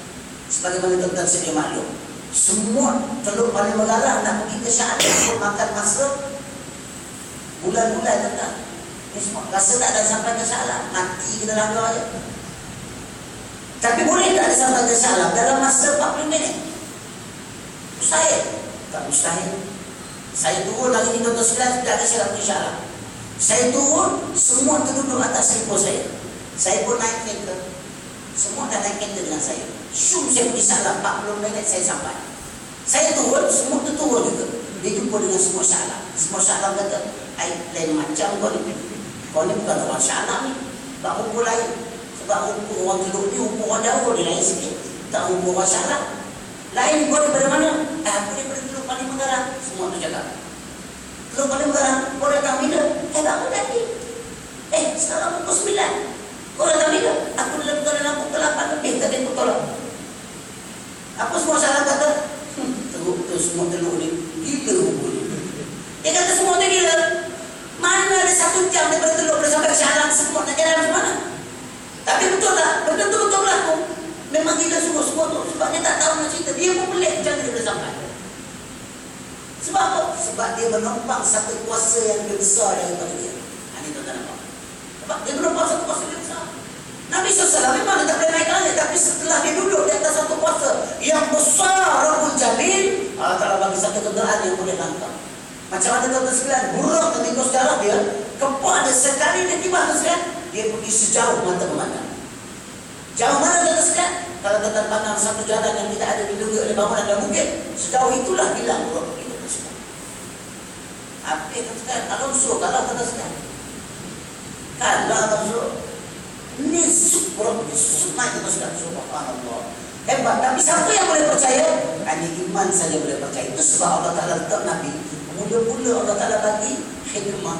Sebagaimana tuan-tuan sedia maklum, semua Teluk Paling Mengarah nak pergi ke Syam untuk makan masa bulan-bulan tuan-tuan. Rasa tak ada sampai ke Syam, mati kita langgar je. Tapi boleh tak ada sampai ke Syam dalam masa 40 minit? Mustahil? Tak mustahil. Saya turun lagi di Dr. Sekalian, tidak ada syarat ke Syam. Saya turun, semua terduduk atas selipur saya. Saya pun naik kereta. Semua dah naik kereta dengan saya. Syum saya pergi Syam, 40 minit saya sampai. Saya turun, semua tu turun juga. Dia jumpa dengan semua Syam. Semua Syam kata, lain macam kau ni. Kau ni bukan orang Syam ni. Sebab rumput lain. Sebab rumput orang Teluk ni, rumput orang Dawur dia lain sikit. Tak rumput orang Syam. Lain kau daripada mana? Aku daripada Teluk Paling Mengarah. Semua tu cakap. Teluk Paling Mengarah, kau datang bila? Aku tadi. Sekarang pukul 9. Kau datang bila? Aku dalam pukul 8 lebih tadi aku tolak. Apa semua salah kata? Teluk tu semua teluk ni gila rumput ni. Dia kata semua tu gila. Mana ada 1 jam daripada Teluk boleh sampai ke Syam, semua nak jalan macam mana? Tapi betul tak? Betul tu betul berlaku. Memang gila semua tu. Sebab dia tak tahu nak cerita. Dia pun pelik macam dia boleh sampai. Sebab apa? Sebab dia menumpang satu kuasa yang lebih besar daripada dia. Ini tuan-tuan nampak. Sebab dia menumpang satu kuasa yang besar. Nabi SAW memang dia tak boleh naik langit. Tapi setelah dia duduk di atas satu kuasa yang besar, Rabbul Jalil, Allah Ta'ala bagi satu kenderaan yang boleh langkah. Macam mana tuan-tuan sekalian? Buruk ketika sejarah dia, kepada sekali dia tiba tuan sekalian, dia pergi sejauh mata memandang. Jauh mana tuan-tuan sekalian? Kalau tuan-tuan pandang satu jalan yang tidak ada dilindungi oleh bangunan dan bukit, sejauh itulah hilang buruk begitu. Apa yang tuan-tuan? Alonso, kalau tuan-tuan sekalian, kalau Alonso, ini buruk begitu, naik tuan-tuan sekalian, subhanallah. Hebat, tapi siapa yang boleh percaya? Hanya iman saja boleh percaya. Itu sebab Allah Ta'ala letak Nabi. Mula-mula Allah Ta'ala bagi hikmah,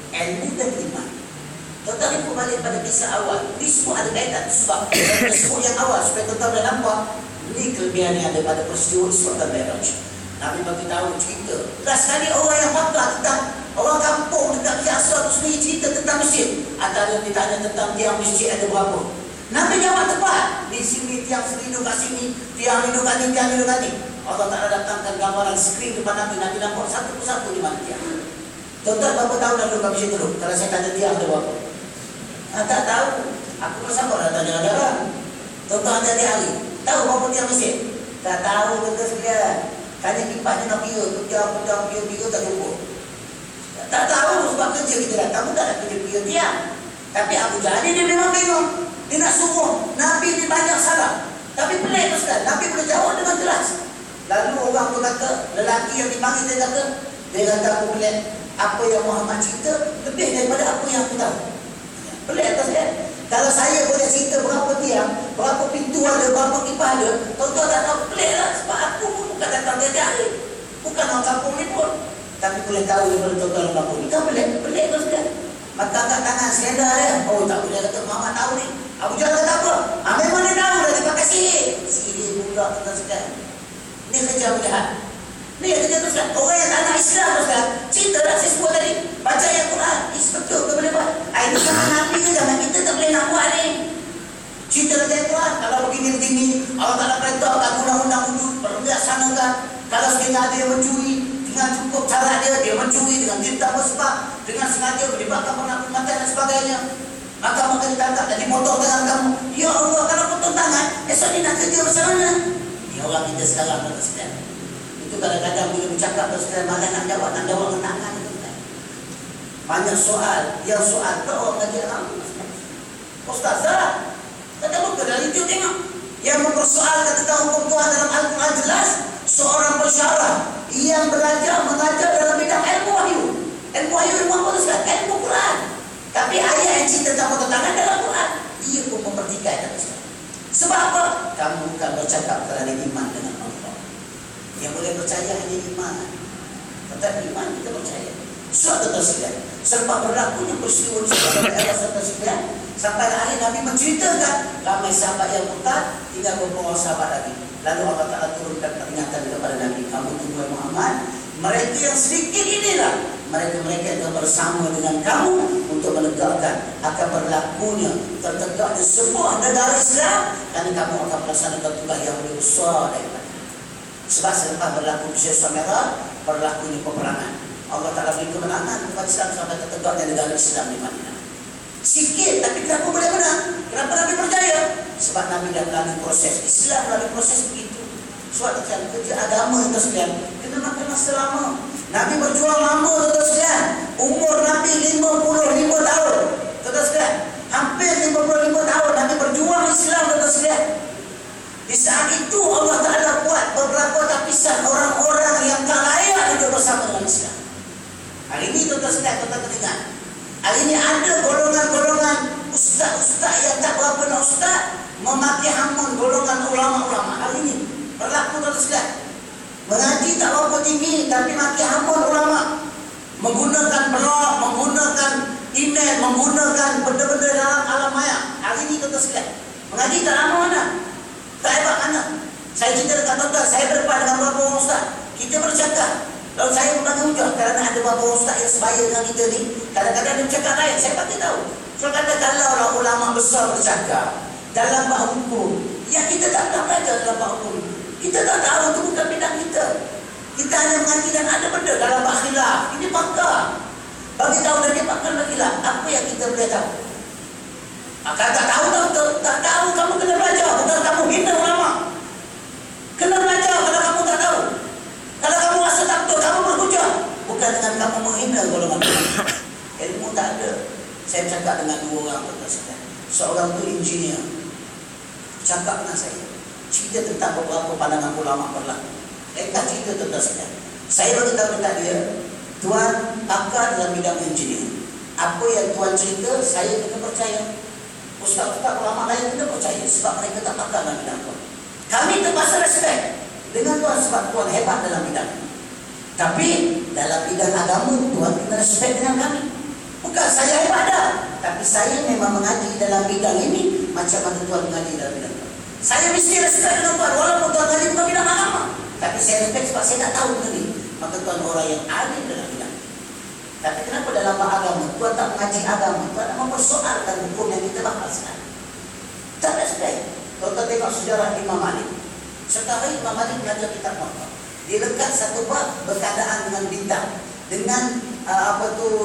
ilmu dan iman. Tuan-tuan ikut balik pada kisah awal. Ini semua ada kaitan. Sebab sebut yang awal supaya tuan-tuan boleh nampak. Ini kelebihan yang ada pada peristiwa Isra dan Mi'raj. Nabi bagi tahu cerita. Last kali orang yang pakar tentang orang kampung dekat Masjid Aqsa tu sendiri cerita tentang masjid. Antara ditanya tentang tiang masjid ada berapa. Nabi jawab tepat. Di sini tiang selindung kat sini, tiang lindung kat ni, tiang lindung kat ni. Allah Ta'ala datangkan gambaran skrin depan Nabi. Nabi nampak satu persatu di mana tiang. Tuan-tuan berapa tahun dah duduk kat masjid dulu? Kalau saya tanya tiang ada berapa? Tak tahu. Aku bersama dah tanya negara. Tuan-tuan ada hari. Tahu berapa tiang masjid? Tak tahu tuan-tuan sekalian. Tanya kipas dia nak kira. Kira tak jumpa. Tak tahu sebab kerja kita datang. Bukan nak kerja tiang. Tapi Abu Jahal dia memang bingung. Dia nak suruh Nabi ni banyak salah. Tapi pelik tu sekali. Nabi boleh jawab dengan jelas. Lalu orang tu kata, lelaki yang dipanggil dia kata aku pelik. Apa yang Muhammad cerita lebih daripada apa yang aku tahu. Pelik tak saya? Kalau saya boleh cerita berapa tiang, berapa pintu ada, berapa kipas ada, tuan-tuan tak tahu, pelik lah. Sebab aku pun bukan datang dari hari. Bukan orang kampung ni pun. Tapi boleh tahu daripada tuan-tuan orang kampung ni. Kan pelik tu sekali. Maka angkat tangan selendar dia. Oh tak boleh kata Muhammad tahu ni. Abu Jahal kata apa? Memang dia tahu dah dia pakai sihir. Sihir pula tuan-tuan sekalian. Ni kerja Abu Jahal. Ni kerja tu sekalian. Orang yang tak nak Islam tu sekalian. Cerita lah saya sebut tadi. Baca ayat Quran. Betul ke boleh buat? Ini sama Nabi ke zaman kita tak boleh nak buat ni. Cerita lah ayat Quran. Kalau begini-begini. Allah Ta'ala perintah kat undang-undang wudud. Perlu dilaksanakan. Kalau sekiranya ada yang mencuri. dengan cukup cara dia mencuri dengan tinta bersebab, dengan sengaja menyebabkan penaklukan dan sebagainya. Maka ditangkap dan dipotong tangan kamu. Ya Allah, kalau potong tangan, esok ni nak kerja macam mana? Ini orang kita sekarang, tuan-tuan. Itu kadang-kadang bila bercakap, tuan-tuan, malah nak jawab dengan tangan. Banyak soal, yang soal tak orang ngaji agama. Ustazah, tak lupa dari itu tengok. Yang mempersoalkan tentang hukum Tuhan dalam Al-Quran jelas. Seorang pensyarah yang mengajar dalam bidang ilmu wahyu. Ilmu wahyu, ilmu apa Ustaz? Ilmu Quran. Tapi ayat yang cerita tentang potong tangan dalam Quran, dia pun mempertikaikan Ustaz. Sebab apa? Kamu bukan bercakap kerana iman dengan Allah. Yang boleh percaya hanya iman. Tetapi iman kita percaya. Suatu tersebut selepas berlakunya peristiwa sampai akhir Nabi menceritakan ramai sahabat yang murtad, tinggal beberapa sahabat lagi. Lalu Allah Ta'ala turunkan peringatan kepada Nabi, kamu tunggu Muhammad, mereka yang sedikit inilah mereka yang bersama dengan kamu untuk menegakkan akan berlakunya tertegaknya sebuah negara Islam, kerana kamu akan melaksanakan tugas yang lebih besar daripada. Sebab selepas berlaku peristiwa merah, berlakunya peperangan, Allah Ta'ala beri kemenangan kepada Islam sampai tertegaknya negara Islam di Madinah. Sikit, tapi kenapa boleh menang? Kenapa Nabi percaya? Sebab Nabi dah melalui proses. Islam melalui proses begitu. Suatu kerja agama itu sekalian, kena makan masa lama. Nabi berjuang lama, tuan-tuan sekalian. Umur Nabi 55 tahun. Tuan-tuan sekalian, hampir 55 tahun Nabi berjuang Islam, tuan-tuan sekalian. Di saat itu Allah Ta'ala buat beberapa lapisan orang-orang yang tak layak hidup bersama dengan Islam. Hari ini tuan-tuan sekalian, tuan-tuan dengar. Hari ini ada golongan-golongan ustaz-ustaz yang tak berapa nak ustaz memaki hamun golongan ulama-ulama. Hari ini berlaku, tuan-tuan sekalian. Mengaji tak berapa tinggi tapi maki hamun ulama. Menggunakan blog, menggunakan email, menggunakan benda-benda dalam alam maya. Hari ini tuan-tuan sekalian, mengaji tak lama mana? Tak hebat mana? Saya cerita dekat tuan-tuan, saya berdepan dengan beberapa orang ustaz. Kita bercakap. Lalu saya membagi hujah kerana ada beberapa ustaz yang sebaya dengan kita ni. Kadang-kadang dia bercakap lain, saya bagi tahu. So kalau ulama besar bercakap dalam bab hukum, ya kita tak pernah belajar dalam bab hukum. Kita tak tahu, itu bukan bidang kita. Kita hanya mengaji dan ada benda dalam bab khilaf. Ini pakar. Bagi tahu dan dia pakar bagi khilaf. Apa yang kita boleh tahu? Akan tak tahu, kamu kena belajar. Bukan kamu hina ulama. Kena belajar kalau kamu tak tahu. Kalau kamu rasa tak betul, kamu berhujah. Bukan dengan kamu menghina golongan ulama. Ilmu tak ada. Saya cakap dengan dua orang, tuan-tuan. Seorang tu engineer. Cakap dengan saya. Cerita tentang beberapa pandangan ulama berlaku. Cerita tentang saya bagi tahu dekat dia, tuan pakar dalam bidang engineer. Apa yang tuan cerita, saya kena percaya. Ustaz-ustaz ulama lain kena percaya sebab mereka tak pakar dalam bidang tuan. Kami terpaksa respect dengan tuan sebab tuan hebat dalam bidang. Tapi dalam bidang agama, tuan kena respect dengan kami. Bukan saya hebat dah, tapi saya memang mengaji dalam bidang ini macam mana tuan mengaji dalam bidang tuan. Saya mesti respect dengan tuan walaupun tuan mengaji bukan bidang agama. Tapi saya respect sebab saya tak tahu tadi. Maka tuan orang yang alim dalam bidang. Tapi kenapa dalam agama tuan tak mengaji agama? Tuan nak mempersoalkan hukum yang kita bahas sekarang. Tak respect. Kalau tuan tengok sejarah Imam Malik. Sekarang Imam Malik belajar kitab Muwatta. Dia lekat satu bab berkadaan dengan bintang. Dengan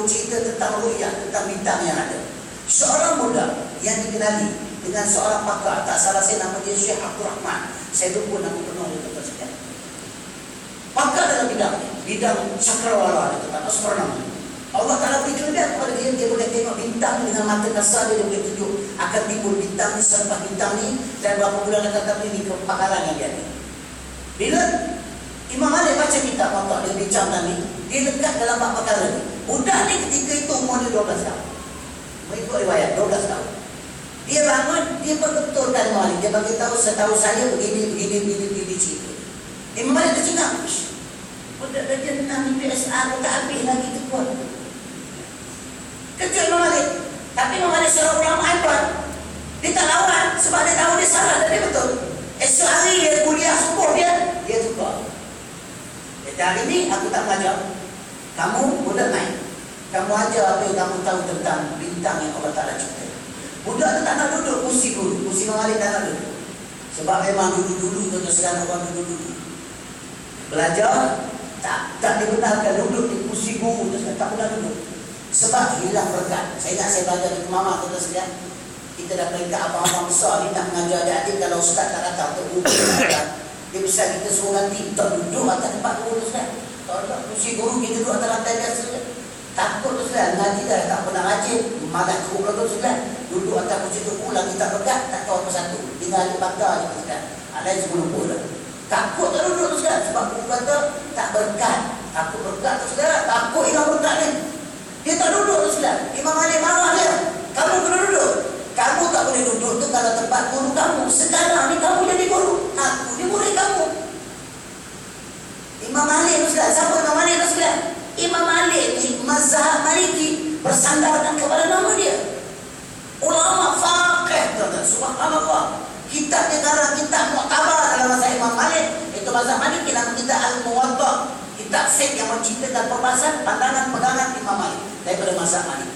cerita tentang ru'yah, tentang bintang yang ada. Seorang muda yang dikenali dengan seorang pakar, tak salah saya nama dia Syekh Abdul Rahman. Saya lupa nama penuh dia tersebut. Pakar dalam bidang cakrawala, astronomi. Allah Ta'ala beri kelebihan kepada dia, dia boleh tengok bintang dengan mata kasar, dia boleh tunjuk akan timbul bintang ni, selepas bintang ni, dan berapa bulan akan datang ini kepakaran yang dia ada. Bila Imam Malik baca kitab Muwatta, dia bincang tadi, dia lekat dalam bab perkara ni. Budak ni ketika itu umur dia 12 tahun. Mengikut riwayat 12 tahun. Dia bangun, dia berbetulkan Imam Malik. Dia bagi tahu setahu saya begini cerita. Imam Malik tercengang. Budak dia 6 PSA aku tak habis lagi tu pun. Kejut Imam Malik. Tapi Imam Malik seorang ulama hebat. Dia tak lawan sebab dia tahu dia salah dan dia betul. Esok hari dia kuliah subuh dia tukar. Hari ini aku tak belajar. Kamu budak main. Kamu ajar apa yang kamu tahu tentang bintang yang Allah Ta'ala cipta. Budak tu tak nak duduk kursi dulu. Kursi Imam Malik tak nak duduk. Sebab memang dulu-dulu tuan-tuan sekalian orang dulu-dulu belajar Tak dibenarkan duduk di kursi guru, tak boleh duduk. Sebab hilang berkat. Saya ingat saya belajar di Mama tu sekalian. Kita dah peringkat abang-abang besar ni nak mengajar adik-adik, kalau ustaz tak datang untuk guru dia bisa kita suruh ganti, tak duduk atas tempat guru tu sekalian. Kalau tak kursi guru kita duduk atas lantai biasa. Takut tu sekalian, ngaji dah tak pernah rajin, malah guru tu sekalian. Duduk atas kursi tu pulang kita berkat, tak tahu apa satu. Tinggal di bakar je sekalian. Ada yang 10 bulan. Takut tak duduk tu sekalian, sebab guru kata tak berkat. Takut berkat tu sekalian, takut hilang berkat ni. Dia tak duduk tu sekalian. Imam Ali marah dia. Kamu kena duduk. Kamu tak boleh duduk tu kalau tempat guru kamu. Sekarang ni kamu jadi guru. Aku ni murid kamu. Imam Ali tu sekalian. Siapa Imam Ali tu sekalian? Imam Ali ni mazhab Maliki bersandarkan kepada nama dia. Ulama faqih. Subhanallah. Kitab negara, kitab muktabar dalam mazhab Imam Malik. Itu mazhab Maliki nama kita Al-Muwatta. Kitab fiqh yang menceritakan perbahasan pandangan pegangan Imam Malik daripada mazhab Malik.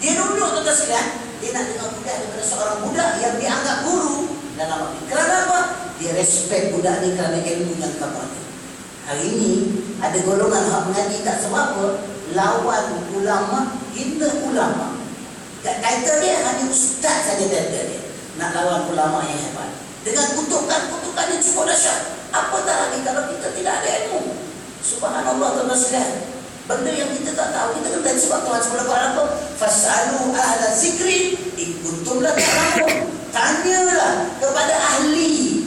Dia duduk tu sekalian. Dia nak dengar budak daripada seorang budak yang dianggap guru dalam hati. Kerana apa? Dia respect budak ni kerana ilmu yang kamu ada. Hari ini ada golongan hak mengaji tak sebab apa? Lawan ulama, hina ulama. Kaitan dia hanya ustaz saja title dia. Nak lawan ulama yang hebat. Dengan kutukan-kutukan yang cukup dahsyat. Apatah lagi kalau kita tidak ada ilmu. Subhanallah tuan-tuan sekalian. Benda yang kita tak tahu, kita kena sebab Tuhan sebelum Quran apa? Fasalu ahla zikri in kuntum la ta'lamun. Tanyalah kepada ahli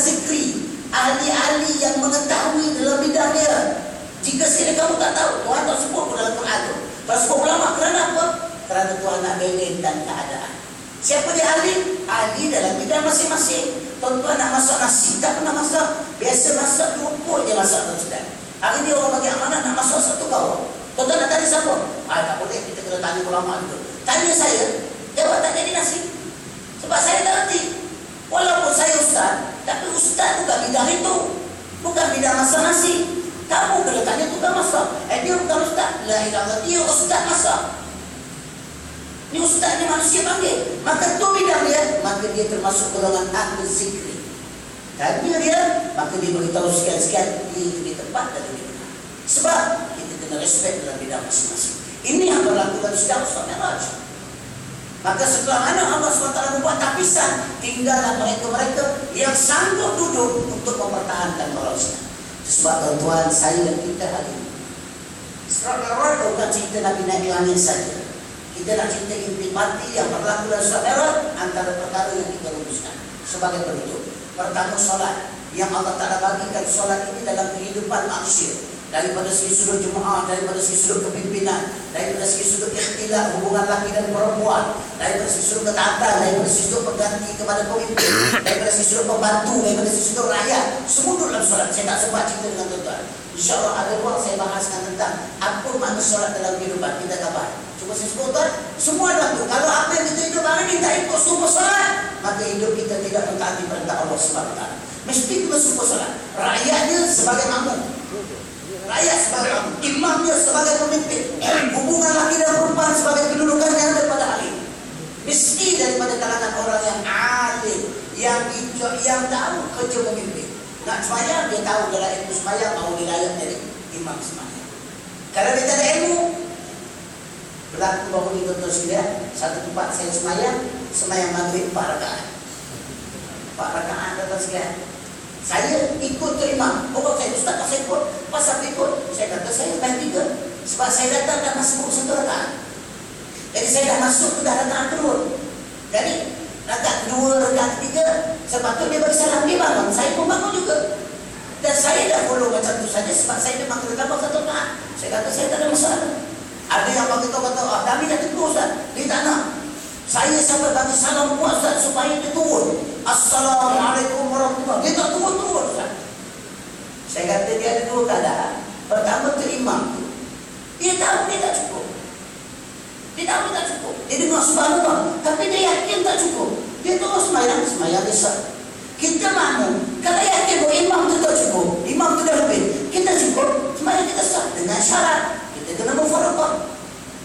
zikri, ahli-ahli yang mengetahui dalam bidang dia. Jika sekiranya kamu tak tahu, Tuhan tak sebut dalam Quran tu. Tak sebut ulama kerana apa? Kerana Tuhan nak belajar keadaan. Siapa dia ahli? Ahli dalam bidang masing-masing. Tuan-tuan nak masak nasi, tak pernah masak. Biasa masak 20 je masak tuan-tuan. Hari ni orang bagi amanah nak masak satu kawan. Tuan-tuan nak tanya siapa? Tak boleh, kita kena tanya ulama dulu. Tanya saya, jawab tak jadi nasi. Sebab saya tak reti. Walaupun saya ustaz, tapi ustaz bukan bidang itu. Bukan bidang masak nasi. Kamu kena tanya tukang masak. Dia bukan ustaz. La ilaha, dia ustaz masak. Ni ustaz ni manusia panggil. Maka tu bidang dia, maka dia termasuk golongan ahli zikri. Tanya dia, maka dia beritahu sekian-sekian di tempat dan di benar. Sebab kita kena respect dalam bidang masing-masing. Ini yang berlaku pada sidang Isra Mi'raj. Maka setelah mana Allah SWT membuat tapisan, tinggallah mereka-mereka yang sanggup duduk untuk mempertahankan moral Islam. Sebab tuan-tuan, saya dan kita hari ini Isra Mi'raj bukan cerita Nabi naik langit saja. Kita nak cerita intimati yang berlaku dalam Isra Mi'raj antara perkara yang kita rumuskan sebagai berikut. Pertama, solat. Yang Allah Ta'ala bagikan solat ini dalam kehidupan manusia. Daripada segi sudut jemaah, daripada segi sudut kepimpinan, daripada segi sudut ikhtilaf hubungan laki dan perempuan, daripada segi sudut ketaatan, daripada segi sudut pengganti kepada pemimpin, daripada segi sudut pembantu, daripada segi sudut rakyat. Semua dalam solat. Saya tak sempat cerita dengan tuan-tuan. InsyaAllah ada ruang saya bahaskan tentang apa makna solat dalam kehidupan kita kapan. Cuma saya sebut tuan, semua dalam tu. Kalau apa yang kita hidup hari ini tak ikut sumpah solat, maka hidup kita tidak mentaati perintah Allah SWT. Mesti kita sumpah solat. Rakyatnya sebagai makmum, rakyat sebagai makmum, imamnya sebagai pemimpin, hubungan laki dan perempuan sebagai kedudukan yang ada pada hari ini. Mesti daripada kalangan orang yang alim, yang tahu kerja pemimpin. Nak semayang, dia tahu dalam ilmu semayang, mau dilayak jadi imam semayang. Kalau dia tak ada ilmu, berlaku bahawa di tuan-tuan sekalian, satu tempat saya semayang maghrib 4 rakaat. 4 rakaat tuan-tuan sekalian. Saya ikut ke imam. Orang saya ustaz tak saya ikut. Pasal ikut, saya kata saya semayang 3. Sebab saya datang dah masuk 1 rakaat. Jadi saya dah masuk tu dah rakaat kedua. Jadi rakaat kedua, rakaat ketiga, sepatutnya dia bagi salam, dia bangun. Saya pun bangun juga. Dan saya dah follow macam tu saja sebab saya memang kena tambah 1 rakaat. Saya kata saya tak ada masalah. Ada yang bagi tahu kata, kami dah tegur Ustaz. Dia tak nak. Saya sampai bagi salam buat Ustaz supaya dia turun. Assalamualaikum warahmatullahi wabarakatuh. Dia tak turun Ustaz. Saya kata dia ada 2 keadaan. Pertama tu imam tu, dia tahu dia tak cukup. Dia tahu dia tak cukup. Dia dengar subhanallah, tapi dia yakin tak cukup. Dia terus semayang besar. Kita mahu, kalau yakin bahawa imam tu tak cukup, imam tu dah lebih, kita cukup, semayang kita sah dengan syarat. Kita kena mufaraqah.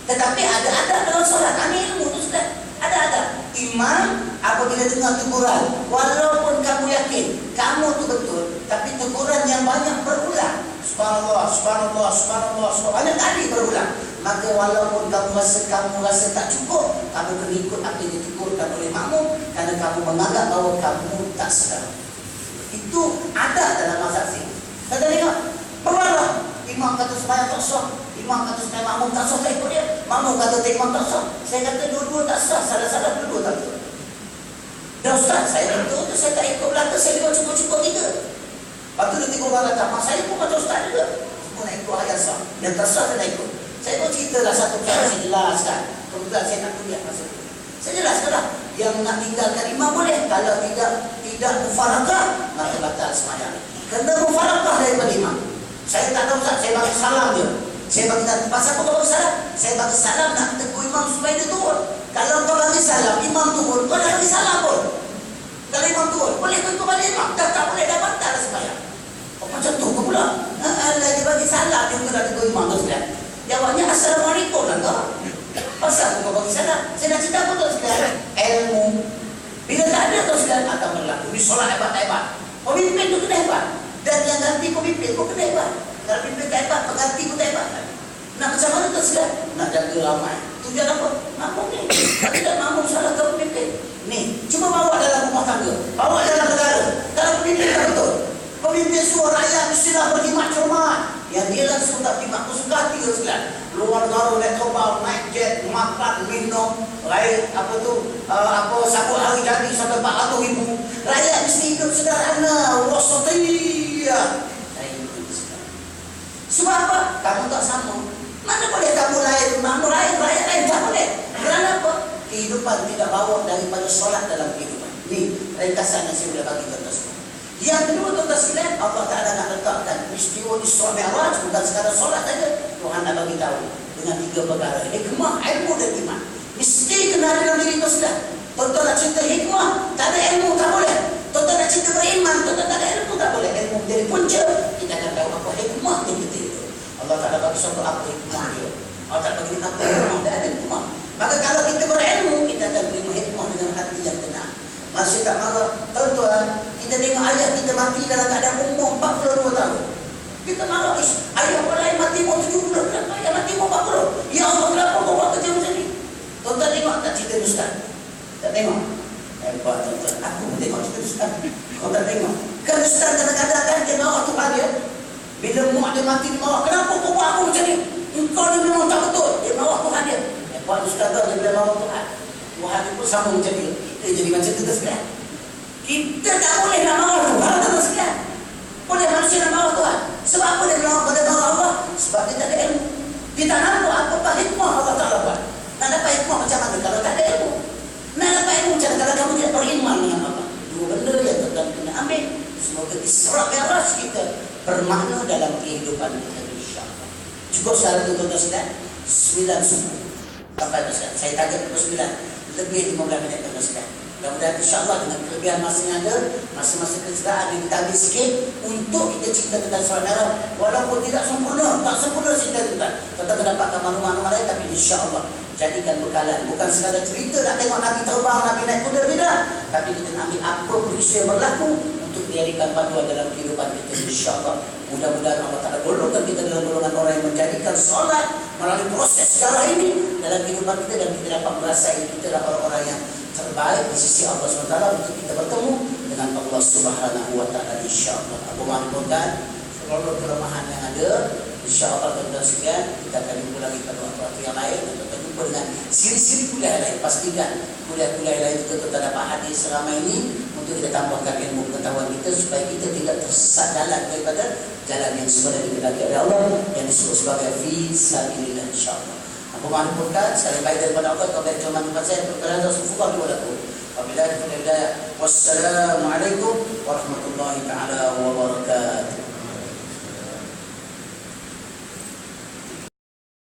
Tetapi ada dalam solat. Ini ilmu tu sudah. Ada. Imam apabila dengar teguran, walaupun kamu yakin kamu tu betul, tapi teguran yang banyak berulang, Subhanallah, subhanallah, subhanallah, subhanallah. Banyak kali berulang. Maka walaupun kamu rasa tak cukup, kamu kena ikut apa yang ditegur oleh makmum, kerana kamu menganggap bahawa kamu tak sedar. Itu ada dalam mazhab fiqh. Kata dia, berwarlah. Imam kata sembahyang tak sah, imam kata sembahyang makmum tak sah, saya ikut dia. Makmum kata imam tak sah, saya kata dua-dua tak sah, salah-salah dua-dua tak sah. Dan ustaz, saya itu saya tak ikut belakang, saya ikut cukup-cukup tiga. Lepas tu dia tengok orang kata, saya pun macam ustaz juga. Semua nak ikut ayat sah. Yang tak sah dia nak ikut. Saya pun ceritalah satu perkara, saya jelaskan. Kebetulan saya nak kuliah masa itu. Saya jelaskan lah. Yang nak tinggalkan imam boleh. Kalau tidak mufarakah, maka batal sembahyang. Kena mufarakah daripada imam. Saya tak tahu ustaz, saya bagi salam je. Saya bagi salam. Pasal apa kau bagi salam? Saya bagi salam nak tegur imam supaya dia turun. Kalau kau bagi salam, imam turun, kau dah bagi salam pun. Kalau imam turun, boleh kau balik imam. Tak boleh, dah batal sembahyang. Oh, macam tu kau pula. Dia bagi salam, dia kena tegur imam tu sekalian. Jawabnya Assalamualaikum lah kau. Pasal kau bagi salam. Saya nak cerita apa tu sekalian? Ilmu. Bila tak ada tu sekalian akan berlaku. Ini solat hebat-hebat. Pemimpin tu kena hebat. Dan yang ganti pemimpin pun kena hebat. Kalau pemimpin tak hebat, pengganti pun tak hebat. Nak macam mana tu sekalian? Nak jaga ramai. Tujuan apa? Makmum ni. Tidak makmum salah ke pemimpin. Ni, cuba bawa dalam rumah tangga. Bawa dalam negara. Kalau pemimpin tak betul. Pemimpin suruh rakyat mestilah berkhidmat cermat. Yang dia langsung tak khidmat suka hati ke sekalian. Luar negara naik kapal, naik jet, makan, minum, rakyat sabut hari jadi sampai 400,000. Rakyat mesti hidup sederhana, wasatiyah. Sebab apa? Kamu tak sama. Mana boleh kamu lain, makmum lain, rakyat lain, tak boleh. Kenapa? Kehidupan tidak bawa daripada solat dalam kehidupan. Ini ringkasan yang saya boleh bagi contoh semua. Yang kedua tuan-tuan sekalian, Allah Ta'ala nak letakkan peristiwa Isra Mi'raj, bukan sekadar solat saja. Tuhan nak bagi tahu dengan 3 perkara. Hikmah, ilmu dan iman. Mesti kena ada dalam diri tuan-tuan. Tuan-tuan nak cerita hikmah, tak ada ilmu tak boleh. Tuan-tuan nak cerita beriman, tuan-tuan tak ada ilmu tak boleh. Ilmu menjadi punca, kita akan tahu apa hikmah yang kita itu. Allah Ta'ala bagi suatu apa hikmah dia. Allah Ta'ala bagi apa hikmah, tak ada hikmah. Maka kalau kita berilmu, kita akan beri hikmah dengan hati yang tenang. Masih tak marah. Tuan-tuan, kita tengok ayah kita mati dalam keadaan umur 42 tahun. Kita marah, ayah orang lain mati umur 70, kenapa ayah mati umur 40? Ya Allah, kenapa kau buat kerja macam ni? Tuan-tuan tengok tak cerita Ustaz? Tak tengok? Hebat tuan-tuan, aku pun tengok cerita Ustaz. Kau tak tengok? Kan Ustaz kadang-kadang dia marah Tuhan dia. Bila mak dia mati dia marah, kenapa kau buat aku macam ni? Engkau ni memang tak betul. Dia marah Tuhan dia. Hebat Ustaz dia bila marah Tuhan. Tuhan pun sama macam dia. Kita jadi macam tu sekalian. Kita tak boleh nak marah Tuhan tu sekalian. Boleh manusia nak marah Tuhan. Sebab apa dia marah pada Allah? Sebab dia tak ada ilmu. Dia tak nampak apa hikmah Allah Ta'ala buat. Nak dapat hikmah macam mana kalau tak ada ilmu? Nak dapat ilmu macam mana kalau kamu tidak beriman dengan Allah? Dua benda yang tetap kena ambil. Semoga Isra Mi'raj kita bermakna dalam kehidupan kita, insyaAllah. Cukup secara tuan-tuan sekalian 9 subuh sampai besar. Saya target pukul 9 lebih 15 minit tuan-tuan sekalian. Mudah-mudahan insyaAllah dengan kelebihan masa yang ada, masa-masa kecerdasan yang kita ambil sikit untuk kita cerita tentang Isra Mi'raj. Walaupun tidak sempurna, tak sempurna cerita kita. Tetap mendapatkan maklumat-maklumat lain, tapi insyaAllah jadikan bekalan. Bukan sekadar cerita nak tengok Nabi terbang, Nabi naik kuda, tidak. Tapi kita nak ambil apa peristiwa yang berlaku untuk dijadikan panduan dalam kehidupan kita, insyaAllah. Mudah-mudahan Allah Ta'ala golongkan kita dalam golongan orang yang menjadikan solat melalui proses sejarah ini dalam kehidupan kita, dan kita dapat merasai kita adalah orang-orang yang terbaik di sisi Allah SWT untuk kita bertemu dengan Allah Subhanahu Wa Ta'ala, insyaAllah. Aku mahmudkan seluruh kelemahan yang ada, insyaAllah tuan-tuan sekalian, kita akan jumpa lagi pada waktu yang lain untuk berjumpa dengan siri-siri kuliah lain. Pastikan kuliah-kuliah lain itu kita dapat hadis selama ini untuk kita tambahkan ilmu pengetahuan kita supaya kita tidak tersesat jalan daripada jalan yang sebenarnya dikehendaki oleh Allah yang disebut sebagai fi sabilillah, insyaAllah. Aku mahmudkan sekali baik daripada Allah, kau baik cuma tempat saya berkata sufukah dua laku. Wabillahi taufiq wal hidayah. Wassalamualaikum warahmatullahi taala